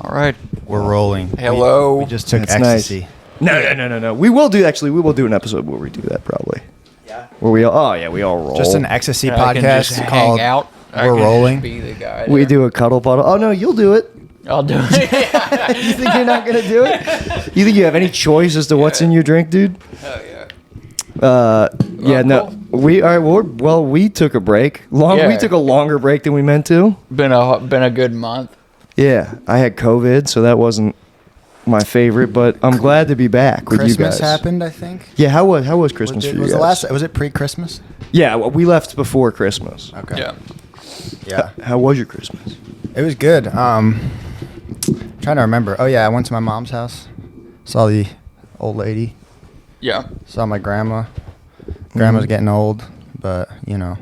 All right. We're rolling. Hello. We just took That's ecstasy. nice. No. We will do an episode where we do that probably. Yeah. Where we all roll. Just an ecstasy I can podcast just called hang out. I We're can Rolling. Just be the guy We there. do a cuddle puddle. Oh no, you'll do it. I'll do it. You think you're not gonna do it? You think you have any choice as to what's in your drink, dude? Oh yeah. Yeah, no. Cool. We took a break. Yeah. We took a longer break than we meant to. Been a good month. Yeah, I had COVID, so that wasn't my favorite. But I'm glad to be back with you guys. Christmas happened, I think. Yeah, how was Christmas for you guys? Was it pre-Christmas? Yeah, well, we left before Christmas. Okay. Yeah. Yeah. How was your Christmas? It was good. Trying to remember. Oh yeah, I went to my mom's house. Saw the old lady. Yeah. Saw my grandma. Grandma's getting old, but you know,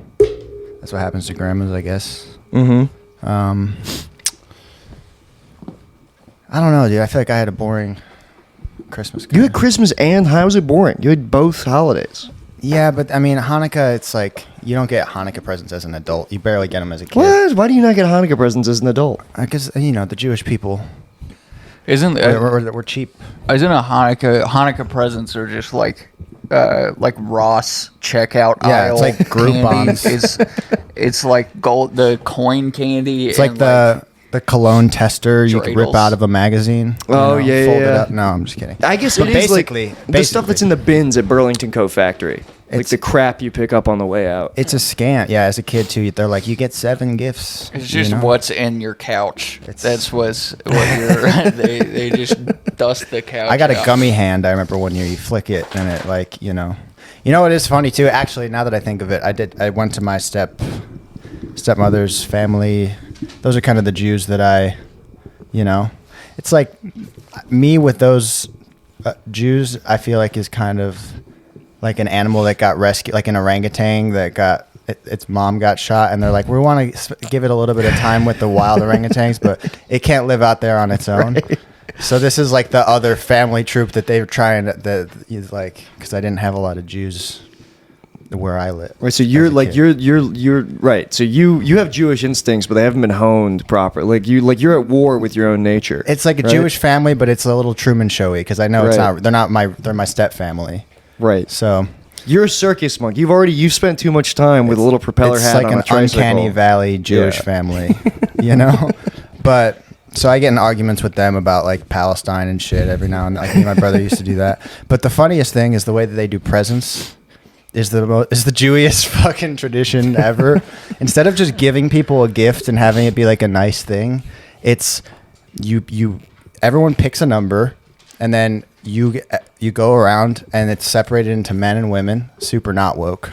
that's what happens to grandmas, I guess. Mm-hmm. I don't know, dude. I feel like I had a boring Christmas. You had Christmas and how was it boring? You had both holidays. Yeah, but I mean, Hanukkah, it's like you don't get Hanukkah presents as an adult. You barely get them as a kid. What? Why do you not get Hanukkah presents as an adult? Because, you know, the Jewish people, Isn't we're cheap. isn't a Hanukkah presents are just like Ross checkout Yeah, aisle. it's like Groupons. It's like gold, the coin candy. It's like and the cologne tester you can rip dreidels. out of a magazine. Oh, yeah, fold it yeah. up. No, I'm just kidding. I guess But it is like basically- the stuff that's in the bins at Burlington Coat Factory. Like It's- the crap you pick up on the way out. It's a scam. Yeah, as a kid, too, they're like, you get 7 gifts. It's just you know? what's in your couch. It's- That's what you're. they just dust the couch. I got a out. gummy hand. I remember one year you flick it and it like, you know what is funny too? Actually, now that I think of it, I went to my stepmother's family. Those are kind of the Jews that it's like me with those Jews, I feel like is kind of like an animal that got rescued, like an orangutan that got its mom got shot, and they're like, we want to give it a little bit of time with the wild orangutans, but it can't live out there on its own. Right. So this is like the other family troop that they're trying to, because I didn't have a lot of Jews where I live. Right, so you're right. So you have Jewish instincts, but they haven't been honed properly. You're at war with your own nature. It's like a right? Jewish family, but it's a little Truman Showy because I know it's Right. not. They're my step family. Right. So you're a circus monk. You've spent too much time with a little propeller hat like on an a tricycle. uncanny valley Jewish Yeah. family, But so I get in arguments with them about like Palestine and shit every now and then. Like me and my brother used to do that. But the funniest thing is the way that they do presents is the Jewiest fucking tradition ever. Instead of just giving people a gift and having it be like a nice thing, it's everyone picks a number and then you go around and it's separated into men and women, super not woke.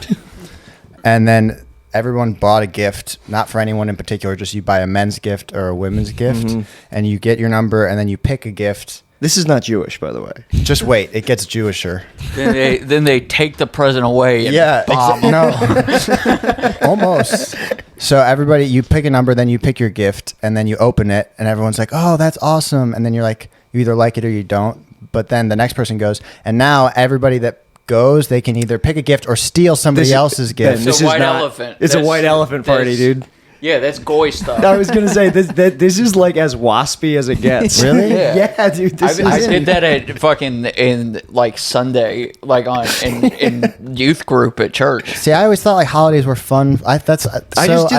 And then everyone bought a gift, not for anyone in particular, just you buy a men's gift or a women's gift, and you get your number and then you pick a gift. This is not Jewish, by the way. Just wait, it gets Jewisher. Then they take the present away and bomb them. No, almost. So everybody, you pick a number, then you pick your gift, and then you open it, and everyone's like, "Oh, that's awesome!" And then you're like, you either like it or you don't. But then the next person goes, and now everybody that goes, they can either pick a gift or steal somebody else's gift. It's a white elephant. It's a white elephant party, dude. Yeah, that's goy stuff. I was gonna say this is like as waspy as it gets. Really? Yeah, dude. I did that at fucking in like Sunday, like in youth group at church. See, I always thought like holidays were fun. I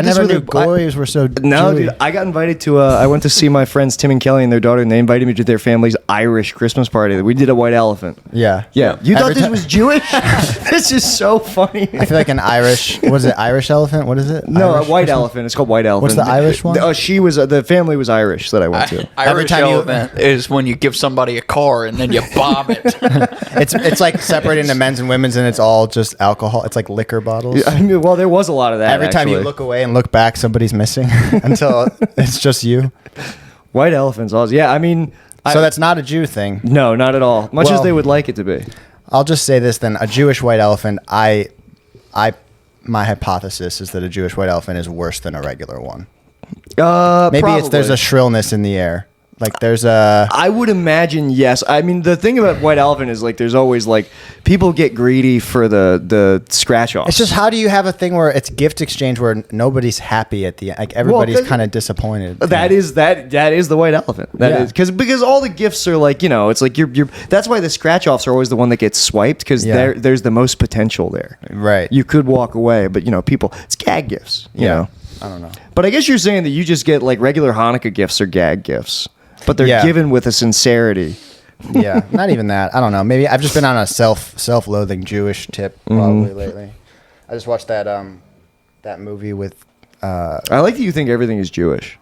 never knew goys were so. No, Jewy. dude. I got invited to. I went to see my friends Tim and Kelly and their daughter, and they invited me to their family's Irish Christmas party. We did a white elephant. Yeah. Yeah. You thought Every this time- was Jewish? This is so funny. I feel like an Irish. What is it? Irish elephant? What is it? No, Irish a white Christmas? elephant. It's called white elephant. What's the Irish one? She was. The family was Irish that I went to. Irish time you- elephant is when you give somebody a car and then you bomb it. It's like separated into men's and women's, and it's all just alcohol. It's like liquor bottles. I mean, well, there was a lot of that. Every time you actually. look away and look back, somebody's missing until it's just you. White elephants, awesome. Yeah, I mean, So that's not a Jew thing. no, not at all. Much as Well- they would like it to be. I'll just say this then: a Jewish white elephant. My hypothesis is that a Jewish white elephant is worse than a regular one. Maybe there's a shrillness in the air. Like there's a. I would imagine yes. I mean, the thing about white elephant is like there's always like people get greedy for the scratch offs. It's just how do you have a thing where it's gift exchange where nobody's happy at the end? Like everybody's kind of disappointed. That is the white elephant. That is because all the gifts are like it's like you're. That's why the scratch offs are always the one that gets swiped because there's the most potential there. Right. You could walk away, but people it's gag gifts. You know. I don't know. But I guess you're saying that you just get like regular Hanukkah gifts or gag gifts. But they're given with a sincerity. Yeah, not even that. I don't know. Maybe I've just been on a self-loathing Jewish tip probably lately. I just watched that movie with. I like that you think everything is Jewish.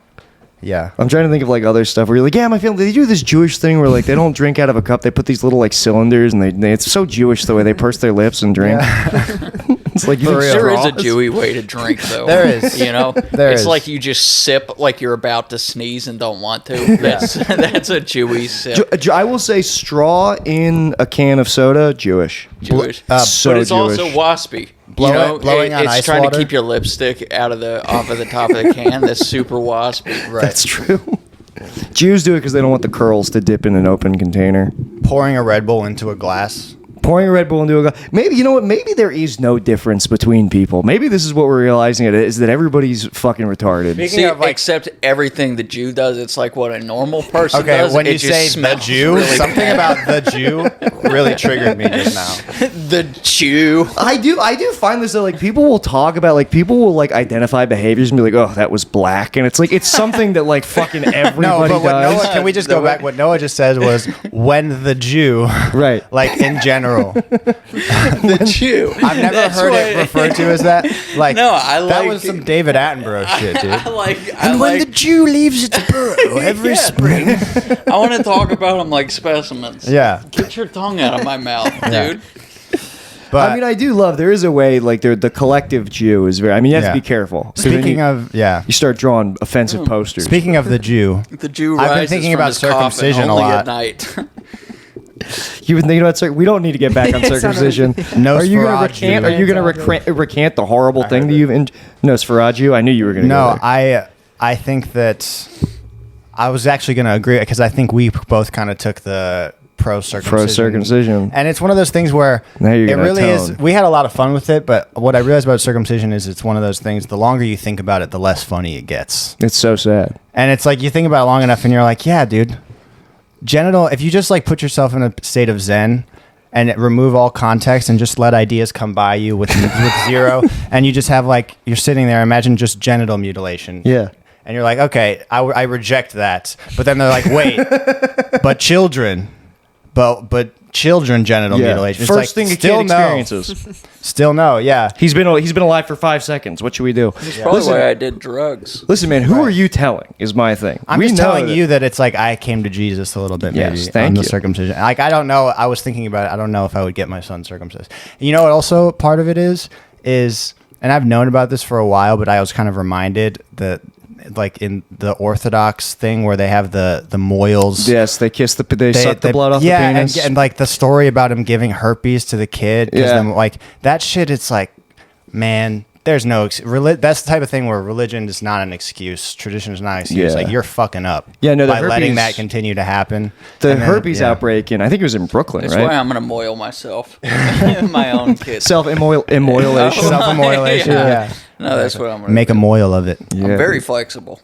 Yeah, I'm trying to think of like other stuff where you're like, yeah, my family they do this Jewish thing where like they don't drink out of a cup. They put these little like cylinders and they it's so Jewish the way they purse their lips and drink. Yeah. It's like there is a Jewy way to drink though. There is. It's like you just sip like you're about to sneeze and don't want to. That's a Jewy sip. I will say straw in a can of soda, Jewish. But it's Jewish. also waspy. Blowing on it's ice trying water? to keep your lipstick off of the top of the can. That's super waspy. Right. That's true. Jews do it because they don't want the curls to dip in an open container. Pouring a Red Bull into a glass. Pouring a Red Bull into a glass. Maybe, you know what? Maybe there is no difference between people. Maybe this is what we're realizing is that everybody's fucking retarded. See, except everything the Jew does, it's like what a normal person okay, does. When you say the Jew, really something bad. about the Jew really triggered me just now. The Jew. I do find this that like people will talk about people will like identify behaviors and be like, oh, that was black, and it's like it's something that like fucking everybody No, but what does. Noah, can we just go back? What Noah just said was when the Jew, right? Like in general. The Jew. I've never heard it referred to as that. Like, no, I like that was some David Attenborough shit, dude. And when the Jew leaves its burrow every spring. I want to talk about them like specimens. Yeah. Get your tongue out of my mouth, dude. But I mean, I do love. There is a way, like the collective Jew is very. I mean, you have to be careful. Speaking of, you start drawing offensive posters. Speaking of the Jew, the Jew. I've been thinking about circumcision a lot. At night. You've been thinking about we don't need to get back on circumcision. No, are you going to recant? Are you going to recant the horrible thing that you've? Nosferatu. I knew you were going to. No, I think that I was actually going to agree because I think we both kind of took the pro-circumcision. And it's one of those things where it really is. We had a lot of fun with it, but what I realized about circumcision is it's one of those things, the longer you think about it, the less funny it gets. It's so sad. And it's like you think about it long enough and you're like, yeah, dude, if you just like put yourself in a state of zen and remove all context and just let ideas come by you with zero, and you just have like, you're sitting there, imagine just genital mutilation. Yeah. And you're like, okay, I reject that. But then they're like, wait, but children... But children genital mutilation. It's First thing a kid experiences. Still no, yeah. He's been alive for 5 seconds. What should we do? That's probably why I did drugs. Listen, man, who are you telling is my thing. I'm just telling you that it's like I came to Jesus a little bit maybe on the circumcision. Like I don't know. I was thinking about it. I don't know if I would get my son circumcised. You know what also part of it is, and I've known about this for a while, but I was kind of reminded that like in the Orthodox thing where they have the mohels. Yes, they suck the blood off the penis. And like the story about him giving herpes to the kid. Yeah. Like that shit, it's like, man, there's no... that's the type of thing where religion is not an excuse. Tradition is not an excuse. Yeah. Like you're fucking up by letting that continue to happen. The herpes outbreak, and I think it was in Brooklyn, That's right? why I'm going to moil myself. My own kid. Self-immolation. Self-immolation, yeah. No, that's what I'm going to make a moil of it. Yeah. I'm very flexible.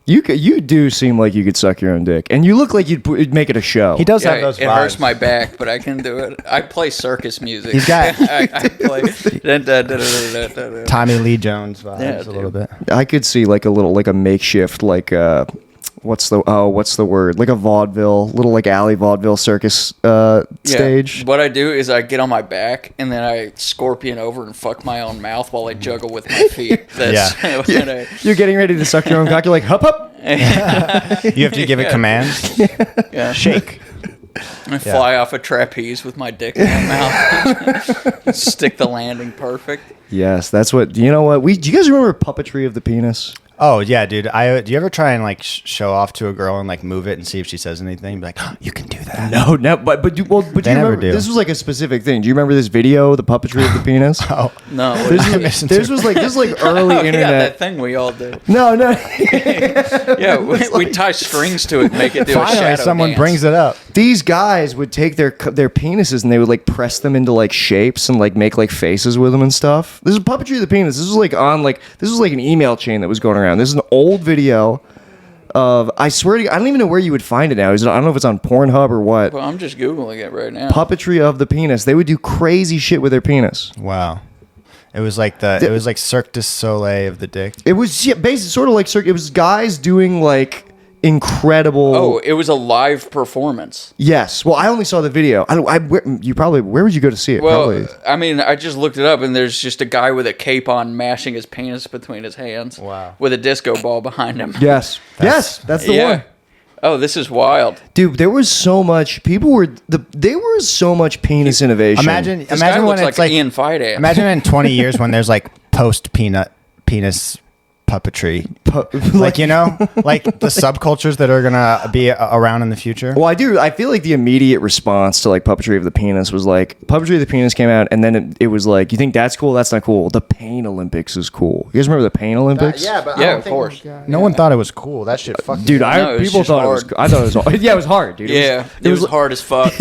You do seem like you could suck your own dick, and you look like you'd make it a show. He does have those vibes. It hurts my back, but I can do it. I play circus music. He's got I play Tommy Lee Jones vibes a little bit. I could see like a makeshift what's the word? Like a vaudeville, little like alley vaudeville circus stage. What I do is I get on my back and then I scorpion over and fuck my own mouth while I juggle with my feet. That's You're getting ready to suck your own cock. You're like, hup, hup. You have to give it commands. Yeah. Shake. I fly off a trapeze with my dick in my mouth. Stick the landing perfect. Yes, that's what. You know what? Do you guys remember puppetry of the penis? Oh yeah, dude. Do you ever try and like show off to a girl and like move it and see if she says anything? Be like, oh, you can do that. No, but do you never remember? do. This was like a specific thing. Do you remember this video, the puppetry of the penis? Oh No, This was like early yeah, internet. that thing we all do. No. Yeah, we tie strings to it, make it do a finally, shadow someone dance. brings it up. These guys would take their penises and they would like press them into like shapes and like make like faces with them and stuff. This is puppetry of the penis. This was like an email chain that was going around. This is an old video of, I swear to you, I don't even know where you would find it now. I don't know if it's on Pornhub or what. Well, I'm just Googling it right now. Puppetry of the penis. They would do crazy shit with their penis. Wow. It was like Cirque du Soleil of the dick. It was basically sort of like it was guys doing like incredible. Oh, it was a live performance. Yes. Well, I only saw the video. Where would you go to see it? Well, Probably. I mean, I just looked it up, and there's just a guy with a cape on mashing his penis between his hands. Wow. With a disco ball behind him. Yes. That's the one. Oh, this is wild. Dude, there was so much. There was so much penis innovation. Imagine This guy when looks it's like like Ian Fidance. imagine in 20 years when there's like post penis puppetry, like, you know, like the subcultures that are gonna be around in the future. Well, I feel like the immediate response to like puppetry of the penis was like puppetry of the penis came out, and then it was like, you think that's cool? That's not cool. The Pain Olympics is cool. You guys remember the Pain Olympics? but Yeah, of course. no one thought it was cool. That shit fucking Dude, No, it was people just thought hard. it was. I thought it was. Yeah, it was hard, dude. Yeah, it was hard as fuck.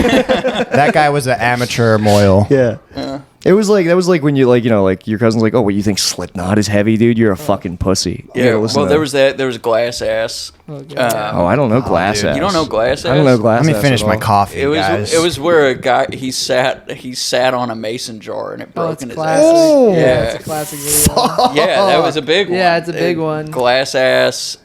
that guy was an amateur moil. Yeah. It was like, that was like when you like, you know, like your cousin's like, oh, what, you think Slipknot is heavy, dude? You're a fucking pussy. You Yeah, gotta listen well, to there that. was that. There was Glass Ass. Oh, I don't know Glass dude. Ass. You don't know Glass Ass? I don't know Glass Ass. Let me finish at my all. coffee, guys. It was where a guy he sat on a mason jar and it Oh, broke it's in his classic. ass. Oh. Yeah, Yeah. it's a classic video. Yeah, that was a big one. Yeah, it's a big one. Glass Ass,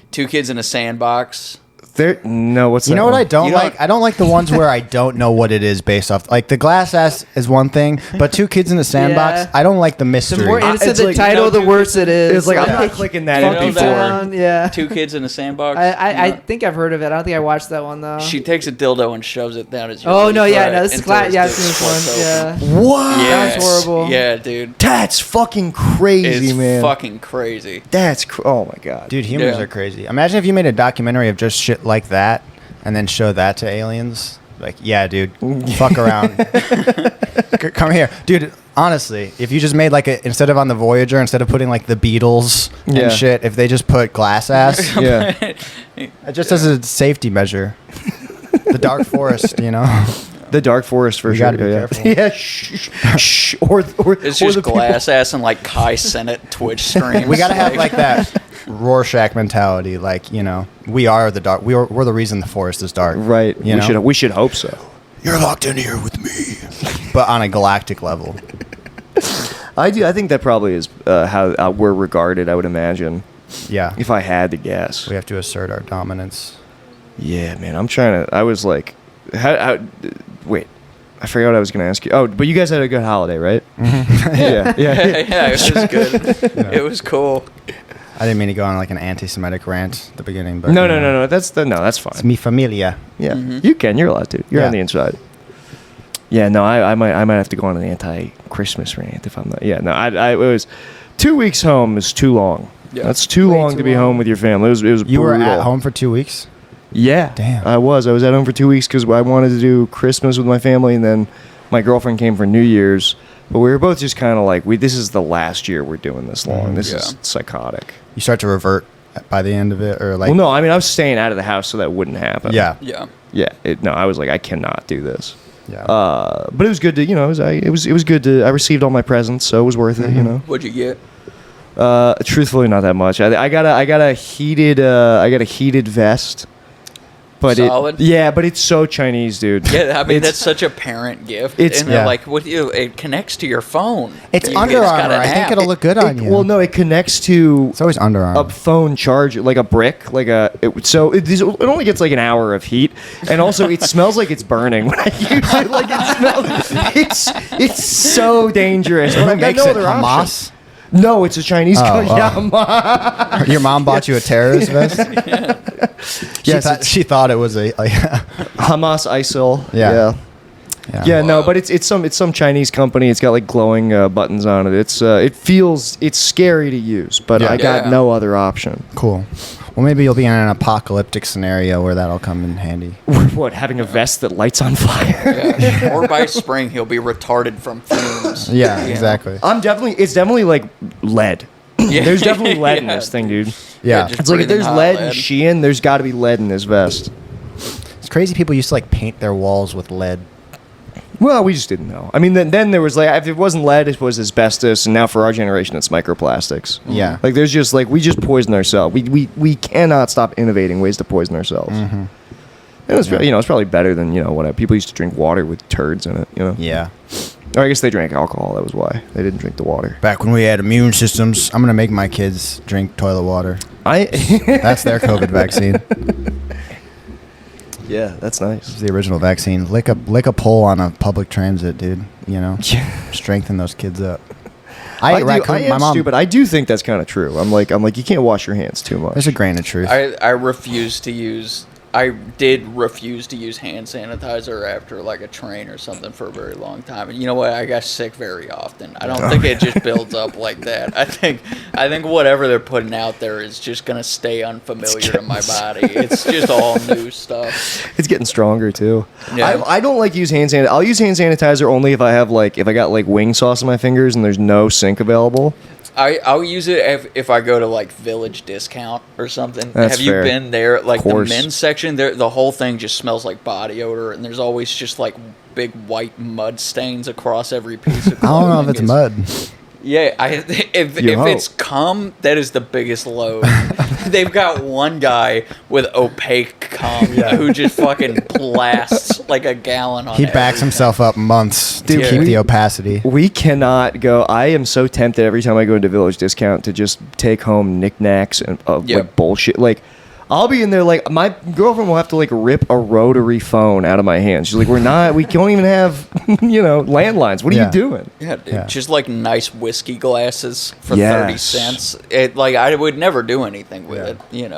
Two Kids in a Sandbox. What's that? You know what one? I don't You don't- like? I don't like the ones where I don't know what it is based off. Like the Glass Ass is one thing, but Two Kids in the Sandbox, Yeah. I don't like the The mystery. more innocent It's the like, title, you know, the worse it is. It's like, I'm Yeah. not clicking that You in know Funky that before. Town, yeah. Two Kids in a Sandbox. I No. think I've heard of it. I don't think I watched that one though. She takes a dildo and shoves it down his. Oh no, yeah, butt no, this is until class. his Yeah, I've dick seen this splits one. open. Yeah. What? Yes. Sounds horrible. Yeah, dude. That's fucking crazy, It's man. fucking crazy. Oh my god. Dude, humans Yeah. are crazy. Imagine if you made a documentary of just shit like that and then show that to aliens. Like, yeah, dude, fuck around. Come here. Dude, honestly, if you just made like instead of on the Voyager, instead of putting like the Beatles Yeah. and shit, if they just put Glass Ass, Yeah. just as a safety measure. The Dark Forest, you know? The Dark Forest for You sure. gotta be yeah. careful. Yeah. Shh. Or It's or just the people- Glass Ass and like Kai Senate Twitch streams. We gotta have like that Rorschach mentality. Like, you know, we are the dark. We're the reason the forest is dark. Right. You know? We should hope so. You're locked in here with me. But on a galactic level. I think that probably is how we're regarded. I would imagine, Yeah. if I had to guess. We have to assert our dominance. Yeah, man. I'm trying to. I was like, wait. I forgot what I was going to ask you. Oh, but you guys had a good holiday, right? Yeah. Yeah, it was good. It was cool. I didn't mean to go on like an anti-Semitic rant at the beginning, but No. you know, That's It's fine. mi familia. Yeah, Mm-hmm. you can. You're allowed to. You're Yeah. on the inside. Yeah, no, I might have to go on an anti-Christmas rant if I'm not. Yeah, no, it was 2 weeks home is too long. Yeah. That's too Way long too to be long. home with your family. It was You were brutal. at home for 2 weeks? Yeah, Damn. I was at home for 2 weeks because I wanted to do Christmas with my family, and then my girlfriend came for New Year's. But we were both just kind of like, this is the last year we're doing this long. This is Yeah. psychotic. You start to revert by the end of it, or like? Well, no, I mean I was staying out of the house so that wouldn't happen. Yeah. Yeah. yeah. I was like, I cannot do this. Yeah. But it was good to, you know, it was good to. I received all my presents, so it was worth it. You know. What'd you get? Truthfully, not that much. I got a heated vest. But Solid? but it's so Chinese, dude. Yeah, I mean It's- that's such a parent gift. It's- and they're yeah. like, what do you? It connects to your phone. It's You Under just got Armour. an I think app. it'll look good on you. Well, no, it connects to It's always Under Armour. a phone charger, like a brick, like it only gets like an hour of heat, and also it smells like it's burning when I use it. Like it smells, it's so dangerous. But Who I've got makes no it? other option. Hamas? No, it's a Chinese Oh, company. oh. Your mom bought you a terrorist vest? Yes, She thought it was a like, Hamas ISIL. Yeah. Yeah, no, but it's some Chinese company. It's got like glowing buttons on it. It's scary to use, but I got no other option. Cool. Well, maybe you'll be in an apocalyptic scenario where that'll come in handy. What, having a vest that lights on fire? Yeah. Or by spring, he'll be retarded from fumes. Yeah, You know? exactly. It's definitely like lead. Yeah. There's definitely lead in Yeah. this thing, dude. Yeah. just It's like if breathing there's hot lead in Shein, there's got to be lead in this vest. It's crazy people used to like paint their walls with lead. Well, we just didn't know. I mean, then there was like, if it wasn't lead, it was asbestos, and now for our generation, it's microplastics. Yeah. Like there's just like, we just poison ourselves. We cannot stop innovating ways to poison ourselves. And it's it's probably better than whatever people used to drink water with turds in it. Yeah. Or I guess they drank alcohol. That was why they didn't drink the water. Back when we had immune systems, I'm gonna make my kids drink toilet water. That's their COVID vaccine. Yeah, that's nice. It's the original vaccine. Lick a pole on a public transit, dude. Strengthen those kids up. I ate raccoon. My mom. Stupid. I do think that's kind of true. I'm like, you can't wash your hands too much. There's a grain of truth. I refuse to use. I did refuse to use hand sanitizer after like a train or something for a very long time, and you know what? I got sick very often. I don't think it just builds up like that. I think whatever they're putting out there is just gonna stay unfamiliar to my body. It's just all new stuff. It's getting stronger too. Yeah. I don't like use hand sanitizer. I'll use hand sanitizer only if I got like wing sauce in my fingers and there's no sink available. I'll use it if I go to like Village Discount or something. That's Have you fair. been there? Like the course. men's section, the whole thing just smells like body odor, and there's always just like big white mud stains across every piece of I don't know if clothing. it's mud. Yeah, if hope. it's cum, that is the biggest load. They've got one guy with opaque cum who just fucking blasts like a gallon on He backs everything. himself up months to Dude, keep we- the opacity. We cannot go. I am so tempted every time I go into Village Discount to just take home knickknacks and like bullshit. Like, I'll be in there like my girlfriend will have to like rip a rotary phone out of my hands. She's like, we don't even have landlines. What are Yeah. you doing? Yeah, dude, Yeah. just like nice whiskey glasses for Yes. 30 cents. I would never do anything with it,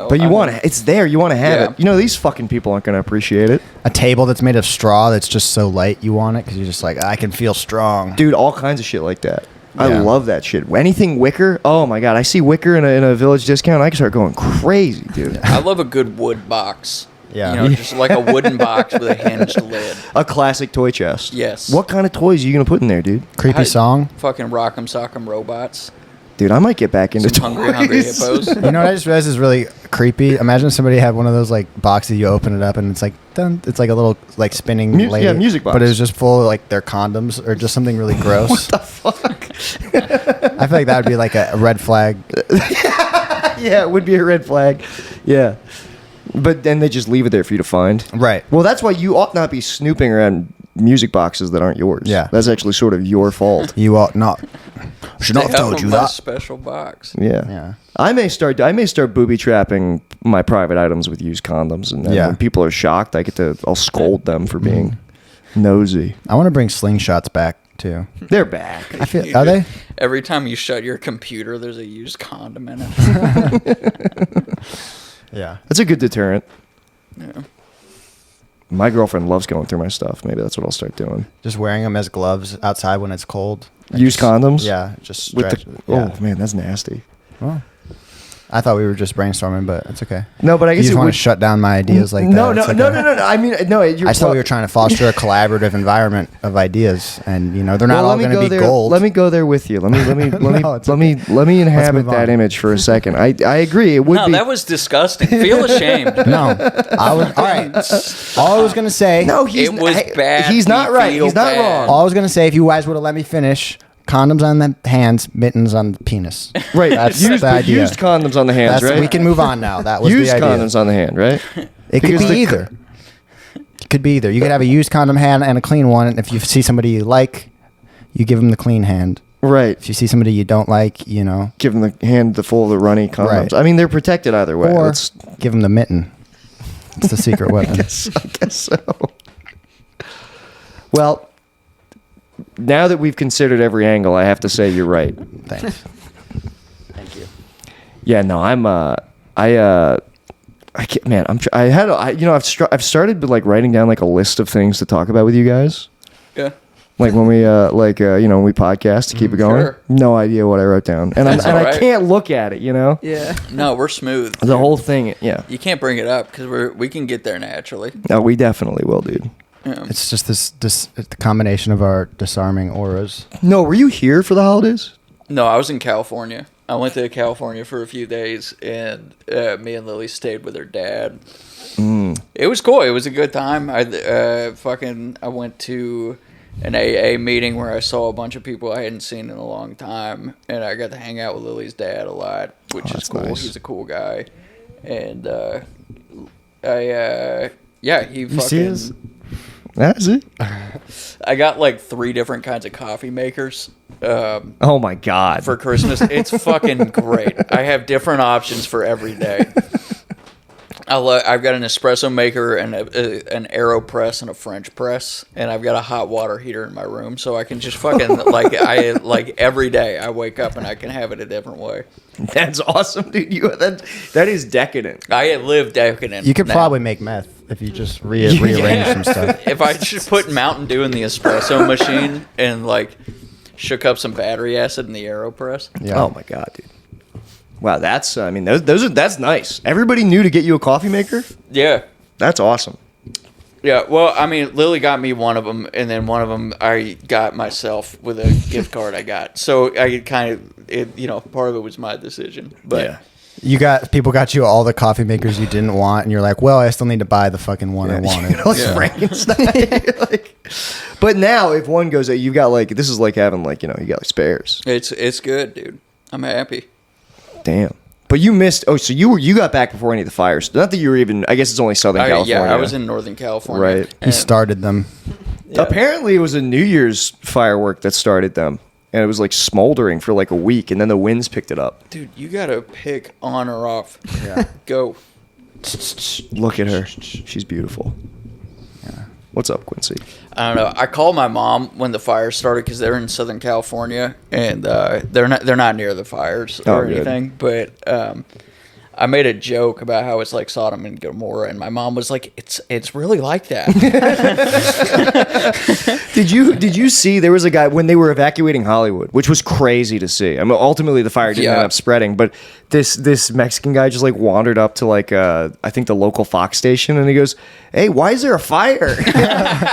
But you want it. It's there. You want to have Yeah. it. These fucking people aren't going to appreciate it. A table that's made of straw that's just so light you want it because you're just like, I can feel strong. Dude, all kinds of shit like that. I Yeah. love that shit. Anything wicker. Oh my god, I see wicker in a Village Discount. I can start going crazy, dude. I love a good wood box. Yeah. Just like a wooden box with a hinged lid. A classic toy chest. Yes. What kind of toys are you gonna put in there, dude? Creepy I- song. Fucking Rock'em Sock'em Robots. Dude, I might get back into Some toys. hungry hippos. You know what I just realized is really creepy? Imagine if somebody had one of those like boxes, you open it up and it's like dun, it's like a little like spinning lady. music box. But it was just full of like their condoms or just something really gross. What the fuck? I feel like that would be like a red flag. Yeah, it would be a red flag. Yeah. But then they just leave it there for you to find. Right. Well, that's why you ought not be snooping around music boxes that aren't yours. Yeah. That's actually sort of your fault. You ought not. Should not They have have told you them in a that. special box. Yeah. Yeah. I may start booby trapping my private items with used condoms, and then Yeah. when people are shocked, I'll scold them for being nosy. I want to bring slingshots back too. They're back. I feel. Are they? Every time you shut your computer, there's a used condom in it. Yeah. That's a good deterrent. Yeah. My girlfriend loves going through my stuff. Maybe that's what I'll start doing. Just wearing them as gloves outside when it's cold. Like Used just- condoms? Yeah. Just With stretch. the, Yeah. Oh man, that's nasty. Well, I thought we were just brainstorming, but it's okay. No, but I You guess just it want would to shut down my ideas like that. no, It's no, okay. no, no, no, no. I mean, no. You're, I just thought we were trying to foster a collaborative environment of ideas, and they're not Well, all let me going to go be there. gold. Let me go there with you. Let me No, it's let me inhabit move that on. image for a second. I agree. It would No, be. that was disgusting. Feel ashamed. No, I was all right. All I was going to say. no. He's It was bad. He's not You right. feel He's not bad. wrong. All I was going to say, if you guys would have let me finish, condoms on the hands, mittens on the penis. Right. That's used, the idea. used condoms on the hands, That's, right? We can move on now. That was used the idea. condoms on the hand, right? It could Because be the- either. It could be either. You could have a used condom hand and a clean one. And if you see somebody you like, you give them the clean hand. Right. If you see somebody you don't like, Give them the hand the full of the runny condoms. Right. I mean, they're protected either way. or Let's- give them the mitten. It's the secret weapon. I guess so. Well, now that we've considered every angle, I have to say you're right. Thanks. Thank you. Yeah, no, I can't, man. I've started like writing down like a list of things to talk about with you guys. Yeah. Like when we when we podcast to keep it going. Sure. No idea what I wrote down, and That's all I right. can't look at it. Yeah. No, we're smooth. The whole thing. Yeah. You can't bring it up because we can get there naturally. No, we definitely will, dude. Yeah. It's just the combination of our disarming auras. No, were you here for the holidays? No, I was in California. I went to California for a few days, and me and Lily stayed with her dad. It was cool. It was a good time. I went to an AA meeting where I saw a bunch of people I hadn't seen in a long time, and I got to hang out with Lily's dad a lot, which is that's cool. nice. He's a cool guy, and he You see his? That's it. I got like 3 different kinds of coffee makers. Oh my god. For Christmas. It's fucking great. I have different options for every day. I've got an espresso maker and an AeroPress and a French press, and I've got a hot water heater in my room, so I can just fucking like every day I wake up and I can have it a different way. That's awesome, dude. That is decadent. I live decadent. You could now. probably make meth if you just rearrange some stuff. If I just put Mountain Dew in the espresso machine and like shook up some battery acid in the AeroPress. Yeah. Oh my god, dude. Wow, that's that's nice. Everybody knew to get you a coffee maker? Yeah. That's awesome. Yeah, well, I mean, Lily got me one of them, and then one of them I got myself with a gift card I got. So I part of it was my decision. But People got you all the coffee makers you didn't want, and you're like, well, I still need to buy the fucking one I wanted. Like Yeah. Frankenstein. But now if one goes, you got like, this is like having like, you got like spares. it's good, dude. I'm happy. Damn. But you missed. Oh, so you got back before any of the fires. Not that you were even. I guess it's only Southern California. Yeah, I was in Northern California. Right. He and- started them. yeah. Apparently, it was a New Year's firework that started them, and it was like smoldering for like a week, and then the winds picked it up. Dude, you gotta pick on or off. Yeah. Go. Look at her. She's beautiful. Yeah. What's up, Quincy? I don't know. I called my mom when the fires started because they're in Southern California and they're not near the fires or good. anything. But I made a joke about how it's like Sodom and Gomorrah, and my mom was like, "It's really like that." Did you see there was a guy when they were evacuating Hollywood, which was crazy to see. I mean, ultimately the fire didn't Yeah. end up spreading, but this Mexican guy just like wandered up to like I think the local Fox station, and he goes, "Hey, why is there a fire?"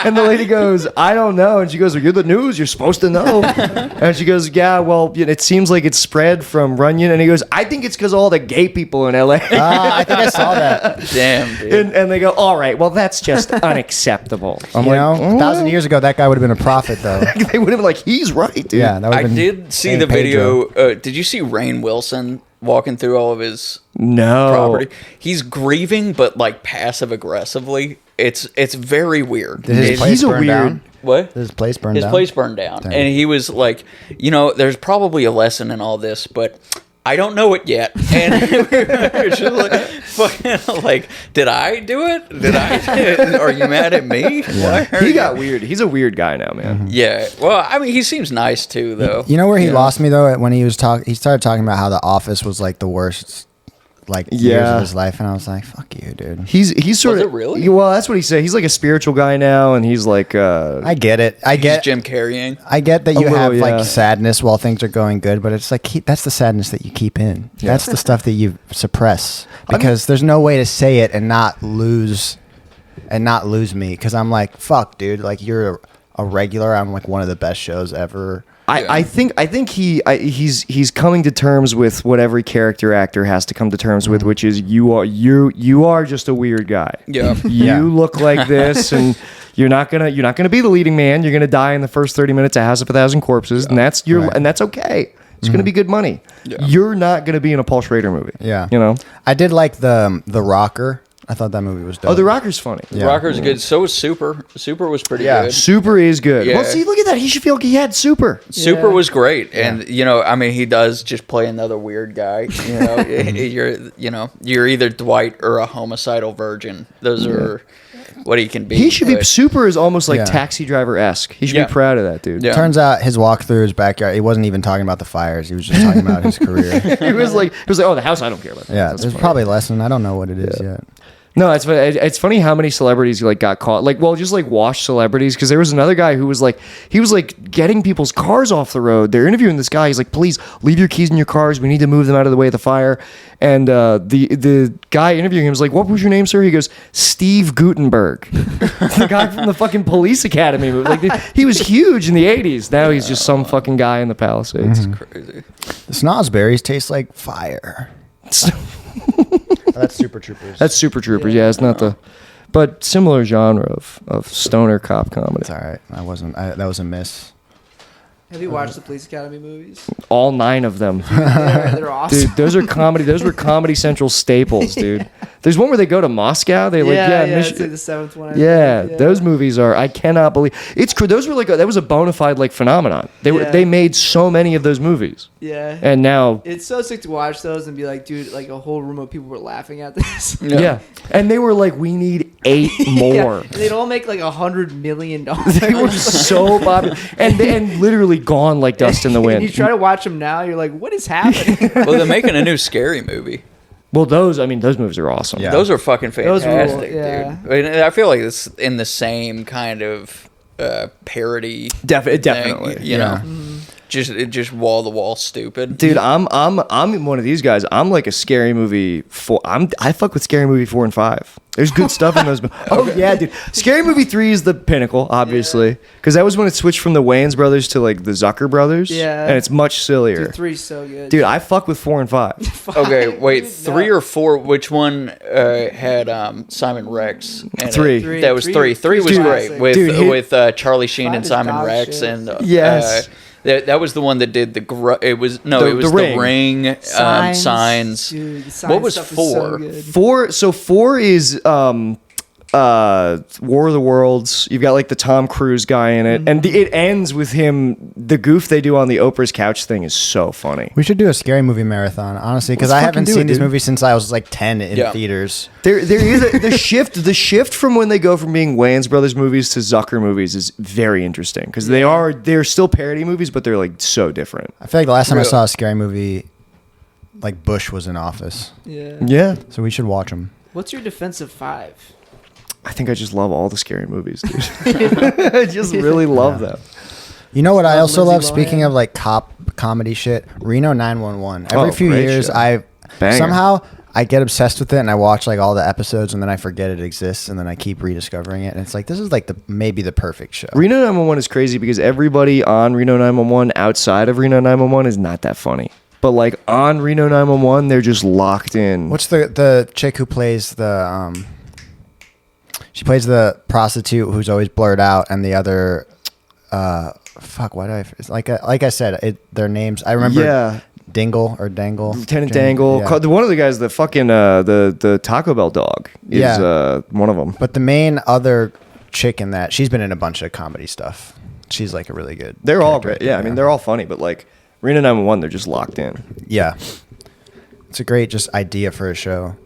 And the lady goes, "I don't know." And she goes, "Well, you're the news. You're supposed to know." And she goes, "Yeah, well, it seems like it's spread from Runyon." And he goes, "I think it's because all the gay people in LA." I think I saw that. Damn, dude. And they go, "All right, well, that's just unacceptable." I'm You like, know, 1,000 years ago, that guy would have been a prophet, though. they would have been like, "He's right, dude." Yeah, that would I have been did see San the Pedro. video. Did you see Rainn Wilson walking through all of his No. property? He's grieving, but like passive aggressively. It's very weird. Did his It- place he's a burn weird- down? what? His place burned His down? place burned down, Damn. and he was like, there's probably a lesson in all this, but I don't know it yet. And we were just like, fucking, like, did I do it? Are you mad at me? Why are He you- got weird. He's a weird guy now, man. Yeah. Well, I mean, he seems nice too, though. You know where he lost me though? When he started talking about how The Office was like the worst, years Yeah. of his life, and I was like, "Fuck you, dude." He's sort Was of it really? Well, that's what he said. He's like a spiritual guy now, and he's like I get it. I He's get Jim Carreying. I get that A you little, have yeah. like sadness while things are going good, but it's like that's the sadness that you keep in. That's the stuff that you suppress because there's no way to say it and not lose me. Because I'm like, fuck, dude. Like you're a regular on like one of the best shows ever. I think he's coming to terms with what every character actor has to come to terms with, which is you are just a weird guy. Yeah. You look like this, and you're not gonna be the leading man. You're gonna die in the first 30 minutes of House of 1,000 Corpses, and that's Right. and that's okay. It's gonna be good money. Yeah. You're not gonna be in a Paul Schrader movie. Yeah, you know. I did like the Rocker. I thought that movie was dope. Oh, The Rocker's funny. Yeah. Rocker's good. So was Super. Super was pretty Yeah. good. Super is good. Yeah. Well, see, look at that. He should feel like he had Super. Super Yeah. was great, and I mean, he does just play another weird guy. You're either Dwight or a homicidal virgin. Those are what he can be. He should be. but- Super is almost like Yeah. Taxi Driver-esque. He should Yeah. be proud of that, dude. Yeah. Turns out his walk through his backyard, he wasn't even talking about the fires. He was just talking about his career. He was like, oh, the house. I don't care about that. Yeah, That's there's funny. probably a lesson. I don't know what it is yet. No, it's funny how many celebrities like got caught. Like, well, just like washed celebrities, because there was another guy who was like, he was like getting people's cars off the road. They're interviewing this guy. He's like, please leave your keys in your cars. We need to move them out of the way of the fire. And the guy interviewing him was like, what was your name, sir? He goes, Steve Gutenberg, the guy from the fucking Police Academy movie. Like, he was huge in the '80s. Now he's just some fucking guy in the Palisades. Crazy. The snozberries taste like fire. That's Super Troopers. That's Super Troopers. Yeah, it's not the, but similar genre of stoner cop comedy. It's all right. That was a miss. Have you watched the Police Academy movies? All 9 of them. They're awesome. Dude, those are comedy. Those were Comedy Central staples, dude. There's one where they go to Moscow. They it's like the 7th one. I think. Those movies are. I cannot believe it's. Those were like that was a bona fide like phenomenon. They made so many of those movies. Yeah. And now It's so sick to watch those and be like, dude, like a whole room of people were laughing at this. yeah. And they were like, we need 8 more. Yeah. And they'd all make like $100 million. They were so popular and literally gone like dust in the wind. And you try to watch them now, you're like, what is happening? Well, they're making a new Scary Movie. Well, those movies are awesome. Yeah. Those are fucking Those rule, fantastic, yeah. dude. I mean, I feel like it's in the same kind of parody. Definitely. Thing, you know, just wall to wall stupid. Dude, I'm one of these guys. I'm like a Scary Movie 4. I fuck with Scary Movie 4 and 5. There's good stuff in those. Oh yeah, dude. Scary Movie 3 is the pinnacle, obviously, because that was when it switched from the Wayans brothers to like the Zucker brothers. Yeah. And it's much sillier. Dude, 3's so good. Dude, I fuck with 4 and 5. Okay, wait, No. 3 or 4? Which one had Simon Rex? In it? 3. That was 3. 3 was Dude, great with dude, with Charlie Sheen 5 and is Simon dog Rex shit. and Yes. that was the one that did it was The the Ring, Signs. Dude, the Signs What was stuff is 4? so good. 4. So 4 is War of the Worlds. You've got like the Tom Cruise guy in it, and it ends with him. The goof they do on the Oprah's couch thing is so funny. We should do a scary movie marathon, honestly, because Let's I haven't fucking do seen it, these dude. movies since I was like 10 in theaters. There is the shift. The shift from when they go from being Wayans Brothers movies to Zucker movies is very interesting because they're still parody movies, but they're like so different. I feel like the last time I Really? saw a scary movie, like Bush was in office. Yeah. Yeah, So we should watch them. What's your defensive 5? I think I just love all the scary movies, dude. I just really love them. You know what I also Lindsay love? Lohan. Speaking of like cop comedy shit, Reno 911. Every Oh, few great years, show. I Banger. somehow I get obsessed with it and I watch like all the episodes and then I forget it exists and then I keep rediscovering it and it's like this is like maybe the perfect show. Reno 911 is crazy because everybody on Reno 911 outside of Reno 911 is not that funny. But like on Reno 911, they're just locked in. What's the chick who plays the she plays the prostitute who's always blurred out and the other fuck why did I it's like I said their names I remember. Yeah. Dingle or Dangle. Lieutenant Dangle. Yeah. One of the guys, the fucking the Taco Bell dog is one of them. But the main other chick in that, she's been in a bunch of comedy stuff. She's like a really good. They're all character great. Yeah, I actor. mean they're all funny, but like Reno 911, they're just locked in. Yeah, it's a great just idea for a show,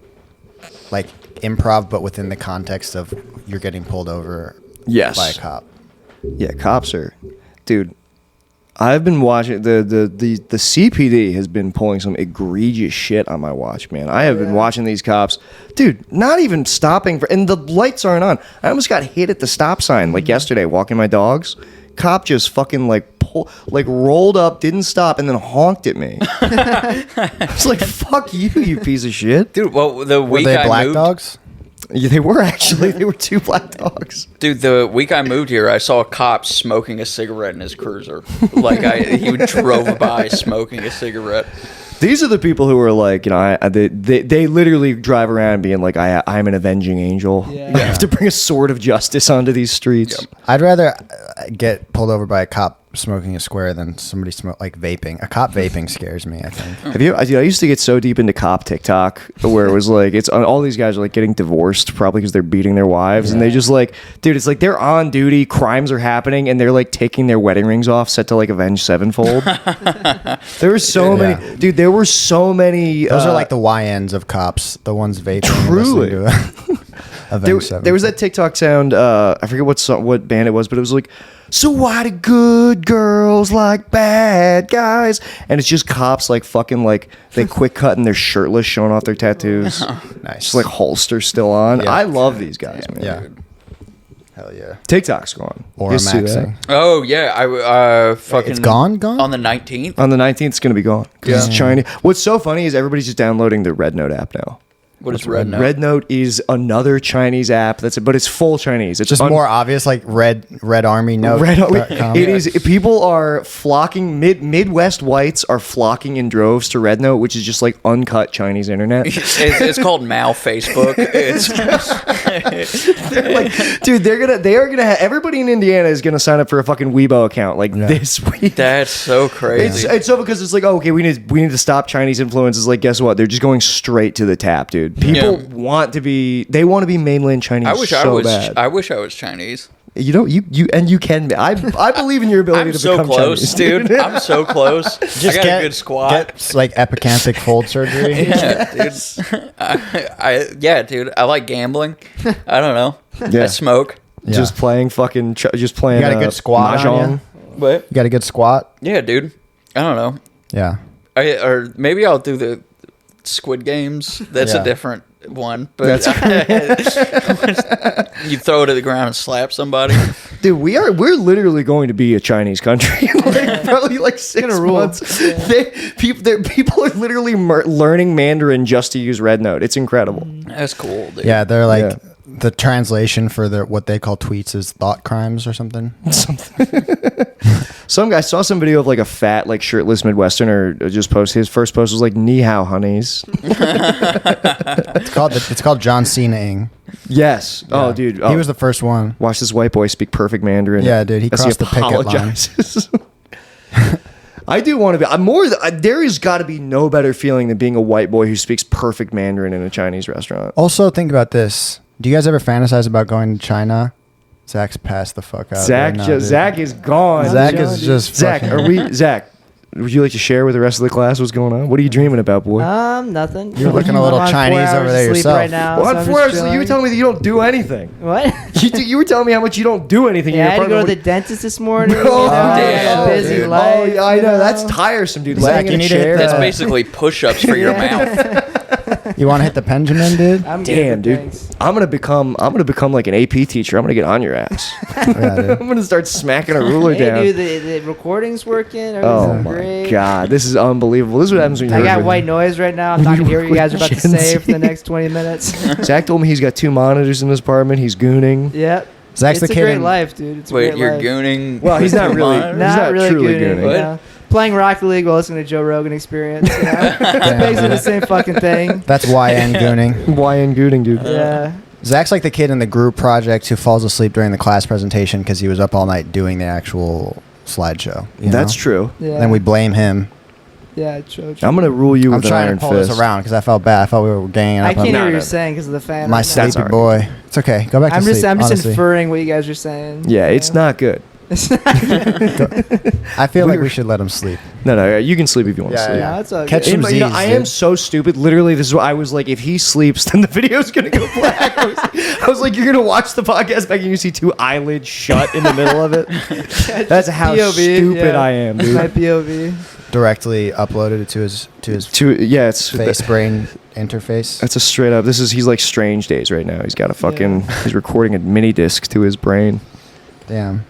like improv, but within the context of you're getting pulled over. Yes. By a cop. Yeah, cops are, dude. I've been watching the CPD has been pulling some egregious shit on my watch, man. I have been watching these cops, dude, not even stopping for, and the lights aren't on. I almost got hit at the stop sign like yesterday walking my dogs. Cop just fucking rolled up, didn't stop, and then honked at me. I was like, "Fuck you, you piece of shit." Dude, well, the Were week they I black moved, dogs? Yeah, they were actually. They were 2 black dogs. dude, the week I moved here, I saw a cop smoking a cigarette in his cruiser. Like he drove by smoking a cigarette. These are the people who are like, you know, they literally drive around being like, I'm an avenging angel. Yeah. I have to bring a sword of justice onto these streets. I'd rather get pulled over by a cop smoking a square than somebody like vaping. A cop vaping scares me, I think. Have you? I used to get so deep into cop TikTok where it was like, it's all these guys are like getting divorced probably because they're beating their wives, and they just like, dude, it's like they're on duty, crimes are happening, and they're like taking their wedding rings off, set to like Avenged Sevenfold. There were so many, dude. There were so many. Those are like the YNs of cops, the ones vaping. and Truly. listening to Avenged Sevenfold. There was that TikTok sound. I forget what band it was, but it was like So why do good girls like bad guys? And it's just cops like fucking like they quick cut and they're shirtless, showing off their tattoos. Nice. Just like holster still on. Yeah. I love these guys, man. Yeah. Hell yeah. TikTok's gone. Or You see that? maxing. Oh yeah, I fucking. It's gone? Gone? on the 19th. On the 19th, it's gonna be gone. 'Cause Yeah. it's Chinese. What's so funny is everybody's just downloading the Red Note app now. What is Red Note? Red Note is another Chinese app but it's full Chinese. It's Just more obvious, like Red Army Note. It is. People are flocking. Midwest whites are flocking in droves to Red Note, which is just like uncut Chinese internet. It's called Mal Facebook. It's They're like, dude, they are gonna have, everybody in Indiana is gonna sign up for a fucking Weibo account like this week. that's so crazy. It's so because it's like, oh, okay, we need to stop Chinese influences. Like, guess what? They're just going straight to the tap, dude. People want to be mainland Chinese. Bad. I wish I was Chinese. You know, you can be. I believe in your ability I'm to so become close, Chinese, dude. I'm so close. I got a good squat. Get, like epicanthic fold surgery. Yeah, dude. Yeah, dude. I like gambling. I don't know. Yeah. I smoke. Yeah. Just playing fucking. Just playing. You got a good squat on mahjong. you? What? You got a good squat? Yeah, dude. I don't know. Yeah. Or maybe I'll do the Squid Games. That's Yeah. a different one. But you throw it to the ground and slap somebody. Dude, we're literally going to be a Chinese country. Like, probably like 6 gonna rule. months. People are literally learning Mandarin just to use Red Note. It's incredible. That's cool, dude. Yeah, they're like Yeah. the translation for what they call tweets is thought crimes or something. Some guy saw some video of like a fat, like shirtless Midwesterner just post. His first post was like, "Ni hao, honeys." It's called John Cena-ing. Yes. Oh, Yeah. dude. He was the first one. Watch this white boy speak perfect Mandarin. Yeah, dude, he as crossed the picket line. apologizes. I do want to be. I'm more. There has got to be no better feeling than being a white boy who speaks perfect Mandarin in a Chinese restaurant. Also, think about this. Do you guys ever fantasize about going to China? Zach's passed the fuck out. Zach, right now, dude. Zach is gone. Zach is just Zach, fucking- Zach? Would you like to share with the rest of the class what's going on? What are you dreaming about, boy? Nothing. You're looking a little I'm on 4 Chinese hours over there of sleep yourself. right now. Well, so on I'm 4 just hours, you were chilling. telling me that you don't do anything. What? You were telling me how much you don't do anything. Yeah, I in had your to go to the apartment. dentist this morning. Oh, you know, I damn, got a busy dude. life. Oh, yeah, I you know. That's tiresome, dude. Zach, Laying you in a need to chair. hit That's that- basically push-ups for your mouth. You want to hit the Benjamin, dude? I'm Damn, good, dude. thanks. I'm gonna become like an AP teacher. I'm gonna get on your ass. Yeah, dude. I'm gonna start smacking a ruler Hey, down. dude, the recording's working. Oh Everything's my great. god, this is unbelievable. This is what happens when I you're. got white noise right now. I'm not gonna hear what you guys are about to say for the next 20 minutes. Zach told me he's got 2 monitors in his apartment. He's gooning. Yep. Zach's It's the a kid great in- life, dude. It's a Wait, great you're life. gooning. Well, he's not really. Monitor? He's not really truly gooning, gooning. you know? Playing Rocket League while listening to Joe Rogan Experience. You know? It's basically the same fucking thing. That's YN gooning. YN gooning, dude. Yeah. Zach's like the kid in the group project who falls asleep during the class presentation because he was up all night doing the actual slideshow. you That's know? true. Yeah. Then we blame him. Yeah, true. I'm gonna rule you I'm with an trying iron to pull fist. this around because I felt bad. I thought we were ganging up I on can't hear No, what no. you're saying because of the fan. my right now. sleepy all right. boy. It's okay. Go back to I'm sleep. just honestly. inferring what you guys are saying. Yeah, you it's know? not good. It's not good. I feel like We're- we should let him sleep. No, you can sleep if you want to Yeah, sleep. yeah. No, it's all Catch good. some You know, Z's, I am dude. so stupid. Literally, this is what I was like. If he sleeps, then the video's gonna go black. I was like, you're gonna watch the podcast back and you see 2 eyelids shut in the middle of it. That's how POV, stupid yeah. I am, It's dude. my POV. Directly uploaded it to his Yeah, it's face brain interface. That's a straight up. He's like Strange Days right now. He's got a fucking. He's recording a mini disc to his brain. Damn.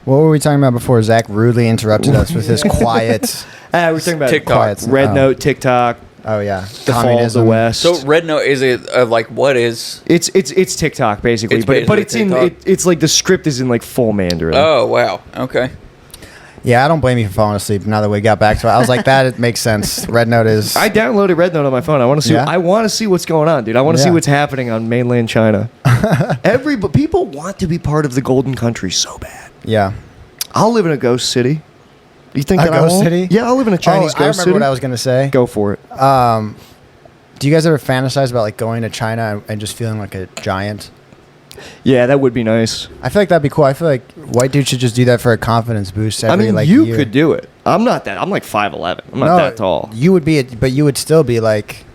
What were we talking about before? Zach rudely interrupted us with his quiet. We're talking about TikTok. quiet. Red oh. Note, TikTok, Oh yeah, the fall of the West. So Red Note is it like what is? it's TikTok basically, It's but it's basically in TikTok. it's like the script is in like full Mandarin. Oh wow. Okay. Yeah, I don't blame you for falling asleep. Now that we got back to it, I was like, that it makes sense. Red Note is. I downloaded Red Note on my phone. I want to see. Yeah? I want to see what's going on, dude. I want to see Yeah. what's happening on mainland China. But people want to be part of the Golden Country so bad. Yeah. I'll live in a ghost city. You think A that I ghost won't? city? Yeah, I'll live in a Chinese I ghost remember city. what I was gonna say. Go for it. Do you guys ever fantasize about like going to China and just feeling like a giant? Yeah, that would be nice. I feel like that'd be cool. I feel like white dudes should just do that for a confidence boost. I Every, mean, like, you year. could do it. I'm not that. I'm like 5'11". I'm not No, that tall. You would be, but you would still be like